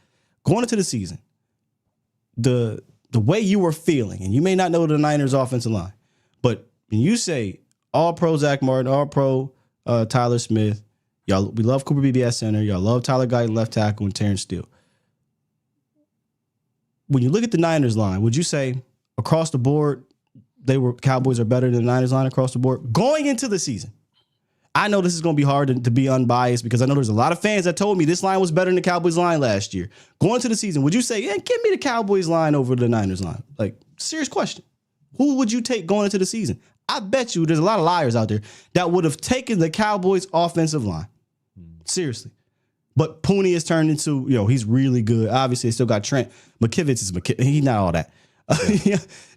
Going into the season, the way you were feeling, and you may not know the Niners offensive line, but when you say all-pro Zach Martin, all-pro Tyler Smith, y'all, we love Cooper Beebe at center, y'all love Tyler Guyton left tackle and Terrence Steele. When you look at the Niners line, would you say across the board, Cowboys are better than the Niners line across the board going into the season? I know this is going to be hard to be unbiased because I know there's a lot of fans that told me this line was better than the Cowboys line last year. Going into the season, would you say, yeah, give me the Cowboys line over the Niners line? Like, serious question. Who would you take going into the season? I bet you there's a lot of liars out there that would have taken the Cowboys offensive line. Seriously. But Pooney has turned into, he's really good. Obviously, they still got Trent. McKivitz is McKivitz. He's not all that.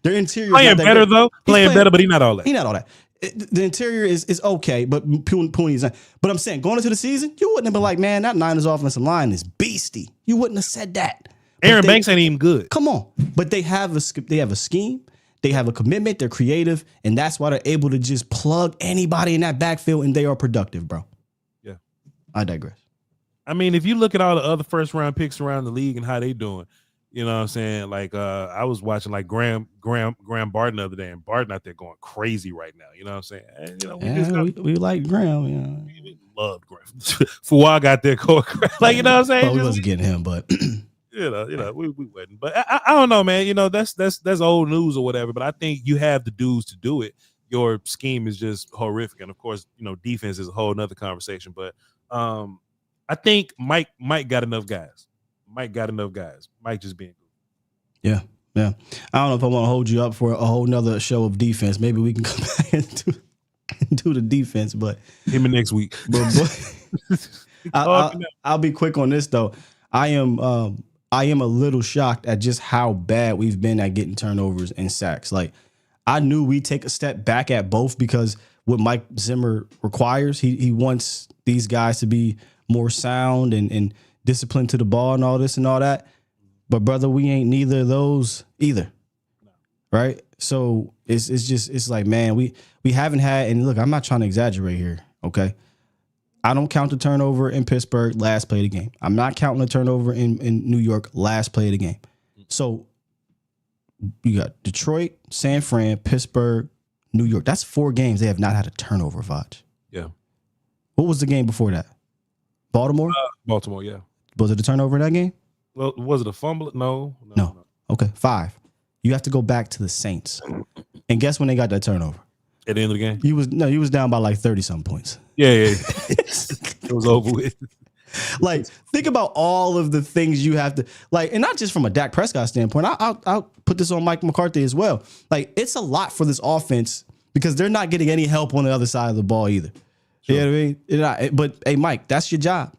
Their interior playing better though. Playing better, but he's not all that. He's not all that. The interior is okay, but Pooney's not. But I'm saying going into the season, you wouldn't have been like, man, that Niners offensive line is beastie. You wouldn't have said that. Aaron Banks ain't even good. Come on, but they have a scheme. They have a commitment. They're creative, and that's why they're able to just plug anybody in that backfield, and they are productive, bro. Yeah, I digress. I mean, if you look at all the other first round picks around the league and how they doing. You know what I'm saying? Like, I was watching like Graham Barton the other day, and Barton out there going crazy right now. You know what I'm saying? And, we like Graham. We loved Graham. Fuwa got there going crazy. Like, you know what I'm saying? Well, we wasn't getting him, but we wasn't. But I don't know, man. That's old news or whatever. But I think you have the dudes to do it. Your scheme is just horrific, and of course, defense is a whole nother conversation. But I think Mike got enough guys. Mike got enough guys. Mike just being good. Yeah. Yeah. I don't know if I want to hold you up for a whole nother show of defense. Maybe we can come back and do the defense, but him next week. I'll be quick on this though. I am a little shocked at just how bad we've been at getting turnovers and sacks. Like, I knew we'd take a step back at both because what Mike Zimmer requires, he wants these guys to be more sound and disciplined to the ball and all this and all that. But brother, we ain't neither of those either. No. Right? So it's like, man, we haven't had, and look, I'm not trying to exaggerate here, okay? I don't count the turnover in Pittsburgh last play of the game. I'm not counting the turnover in New York last play of the game. So you got Detroit, San Fran, Pittsburgh, New York. That's 4 games they have not had a turnover, Voch. Yeah. What was the game before that? Baltimore? Baltimore, yeah. Was it a turnover in that game? Well, was it a fumble? No. Okay, 5. You have to go back to the Saints. And guess when they got that turnover? At the end of the game? You was down by like 30-something points. Yeah. It was over with. Like, think about all of the things you have to, like, and not just from a Dak Prescott standpoint. I'll put this on Mike McCarthy as well. Like, it's a lot for this offense because they're not getting any help on the other side of the ball either. Sure. You know what I mean? But hey, Mike, that's your job.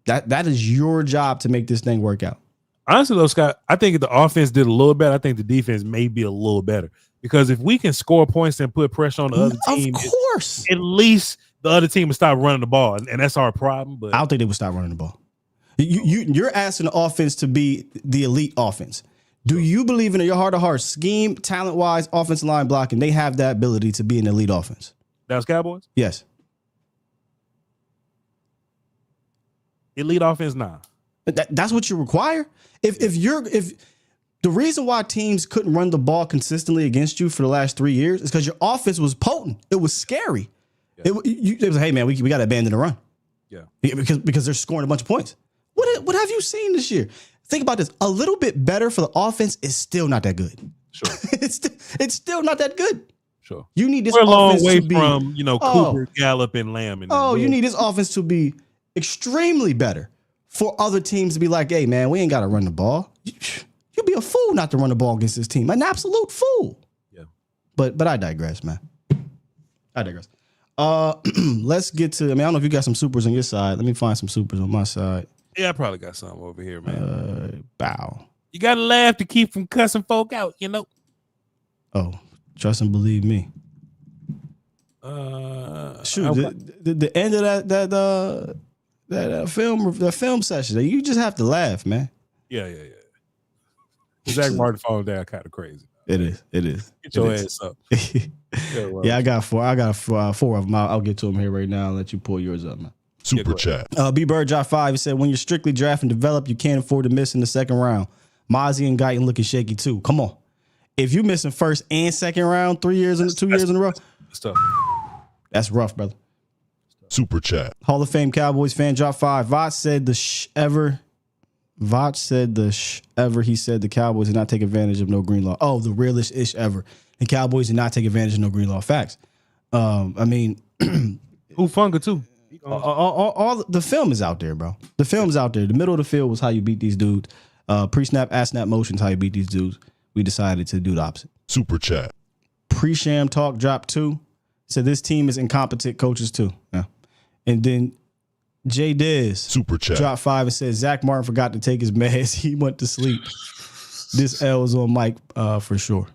That is your job to make this thing work out. Honestly, though, Scott, I think if the offense did a little better, I think the defense may be a little better. Because if we can score points and put pressure on the other team, of course, at least the other team will stop running the ball, and that's our problem. But I don't think they would stop running the ball. You're asking the offense to be the elite offense. Do you believe in your heart of hearts, scheme, talent-wise, offensive line blocking, they have that ability to be an elite offense? Dallas Cowboys? Yes. Elite offense, nah. That's what you require. If the reason why teams couldn't run the ball consistently against you for the last 3 years is because your offense was potent. It was scary. Yeah. It was, hey man, we got to abandon the run. Yeah, because they're scoring a bunch of points. What have you seen this year? Think about this. A little bit better for the offense is still not that good. Sure, it's still not that good. Sure, you need this. We're a long offense way to be, from Cooper, Gallup, and Lamb. You need this offense to be extremely better for other teams to be like, hey man, we ain't got to run the ball. You'd be a fool not to run the ball against this team. An absolute fool. Yeah. But I digress, man. I digress. Let's get to, I don't know if you got some supers on your side. Let me find some supers on my side. Yeah, I probably got some over here, man. Bow. You got to laugh to keep from cussing folk out, Oh, trust and believe me. Shoot, the end of that film session, you just have to laugh, man. Yeah. Zach Martin falling down kind of crazy. It is. Get your ass up. Yeah, I got 4 of them. I'll get to them here right now and let you pull yours up, man. Super chat. B Bird Drop 5, he said, when you're strictly draft and develop, you can't afford to miss in the second round. Mozzie and Guyton looking shaky too. Come on. If you missing first and second round 2 years in a row, that's rough, brother. Super chat. Hall of Fame Cowboys fan Drop 5. Voch said the sh ever. He said the Cowboys did not take advantage of no green law. Oh, the realest ish ever. The Cowboys did not take advantage of no green law. Facts. Ufunga too. All the film is out there, bro. The film's out there. The middle of the field was how you beat these dudes. Pre-snap, ass-snap motions, how you beat these dudes. We decided to do the opposite. Super chat. Pre-sham talk drop 2. Said this team is incompetent coaches too. Yeah. And then Jay Diz Super chat. Drop 5 and said Zach Martin forgot to take his meds. He went to sleep. This L is on Mike for sure.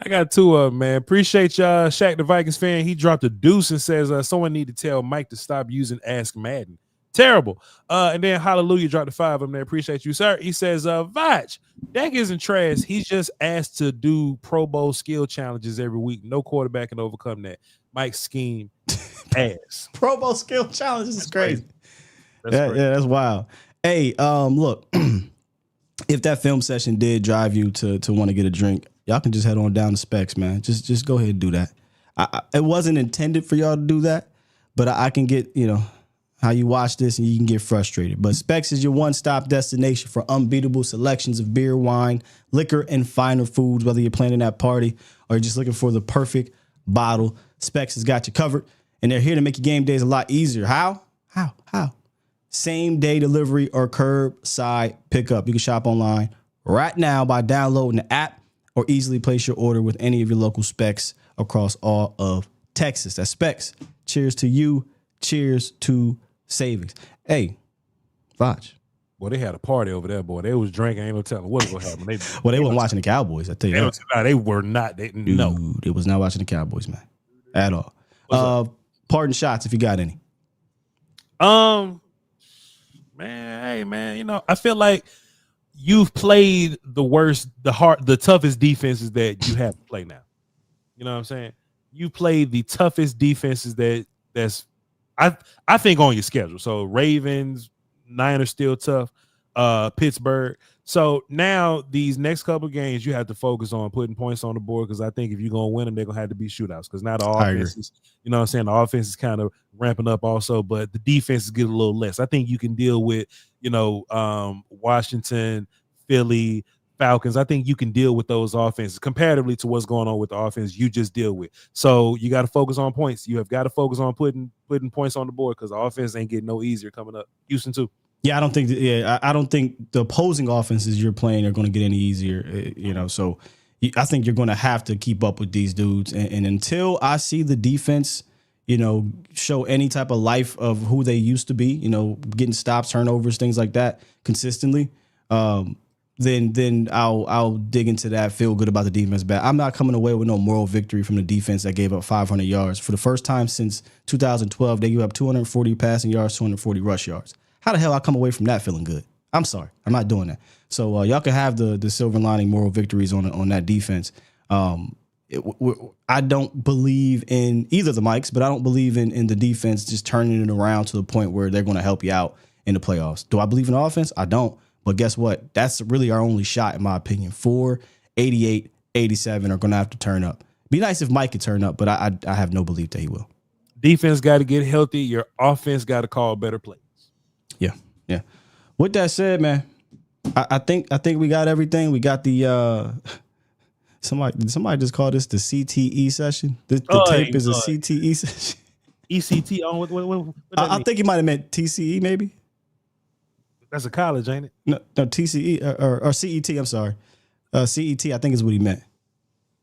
I got 2 of them, man. Appreciate y'all. Shaq the Vikings fan. He dropped a deuce and says someone need to tell Mike to stop using Ask Madden. Terrible. And then Hallelujah dropped the 5 of them there. Appreciate you, sir. He says, Voch, Dak isn't trash. He's just asked to do Pro Bowl skill challenges every week. No quarterback can overcome that. Mike's scheme ass. Pro Bowl skill challenges is crazy. That's that's wild. Hey, look, if that film session did drive you to want to get a drink, y'all can just head on down to Specs, man. Just go ahead and do that. It wasn't intended for y'all to do that, but I can get, how you watch this and you can get frustrated. But Specs is your one-stop destination for unbeatable selections of beer, wine, liquor, and finer foods, whether you're planning that party or you're just looking for the perfect bottle. Specs has got you covered, and they're here to make your game days a lot easier. How? same day delivery or curbside pickup. You can shop online right now by downloading the app or easily place your order with any of your local Specs across all of Texas. That's Specs. Cheers to you. Cheers to savings. Hey, Voch. Boy, they had a party over there, boy. They was drinking. Ain't no telling what's going to happen. Well, they weren't watching the Cowboys, I tell you that. They were not. No. Dude, they was not watching the Cowboys, man. At all. Pardon shots if you got any. Man, I feel like you've played the toughest defenses that you have to play now. You know what I'm saying? You played the toughest defenses that's I think on your schedule. So Ravens, Niners still tough, Pittsburgh. So now these next couple of games, you have to focus on putting points on the board because I think if you're gonna win them, they're gonna have to be shootouts. Because now the offense is, you know what I'm saying, the offense is kind of ramping up also, but the defense is getting a little less. I think you can deal with, Washington, Philly, Falcons. I think you can deal with those offenses comparatively to what's going on with the offense you just deal with. So you got to focus on points. You have got to focus on putting points on the board because the offense ain't getting no easier coming up. Houston too. Yeah, I don't think the opposing offenses you're playing are going to get any easier. So I think you're going to have to keep up with these dudes. And until I see the defense, show any type of life of who they used to be, getting stops, turnovers, things like that consistently, then I'll dig into that, feel good about the defense. But I'm not coming away with no moral victory from the defense that gave up 500 yards. For the first time since 2012, they gave up 240 passing yards, 240 rush yards. How the hell I come away from that feeling good? I'm sorry. I'm not doing that. So y'all can have the silver lining moral victories on that defense. I don't believe in either of the Mikes, but I don't believe in the defense just turning it around to the point where they're going to help you out in the playoffs. Do I believe in the offense? I don't. But guess what? That's really our only shot, in my opinion. 4, 88, 87 are going to have to turn up. Be nice if Mike could turn up, but I have no belief that he will. Defense got to get healthy. Your offense got to call better plays. Yeah. With that said, man, I think we got everything. We got the somebody just called this the CTE session. The tape is a CTE session. ECT on what I think he might have meant TCE maybe. That's a college, ain't it? No, TCE or CET. I'm sorry, CET. I think is what he meant.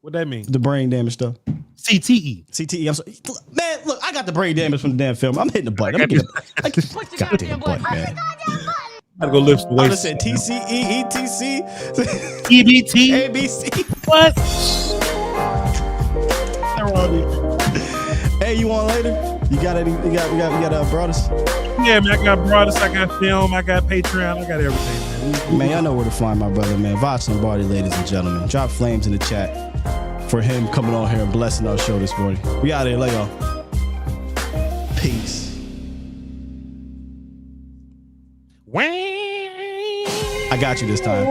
What that mean? The brain damage stuff. CTE. I'm sorry, man. Look, I got the brain damage from the damn film. I'm hitting the button. Goddamn button, man. Gotta go lift the weights. I just said TCE, ETC, EBT, ABC. What? Hey, you want later? You got brothers? Yeah, man. I got brothers. I got film. I got Patreon. I got everything, man. Man, y'all know where to find my brother, man. Voch Lombardi, ladies and gentlemen. Drop flames in the chat for him coming on here and blessing our show this morning. We out of here. Let go. Peace. I got you this time.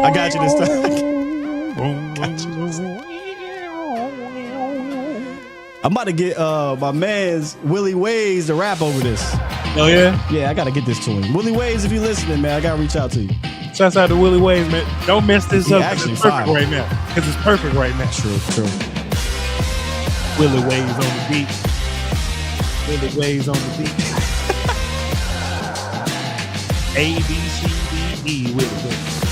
I'm about to get my man's Willie Ways to rap over this. Oh, yeah? Yeah, I got to get this to him. Willie Ways, if you're listening, man, I got to reach out to you. Shouts out to Willie Ways, man. Don't mess this up. Actually, it's perfect right now. Because it's perfect right now. True. Willie Ways on the beat. Willie Ways on the beat. A, B, C, D, E, Willie Ways.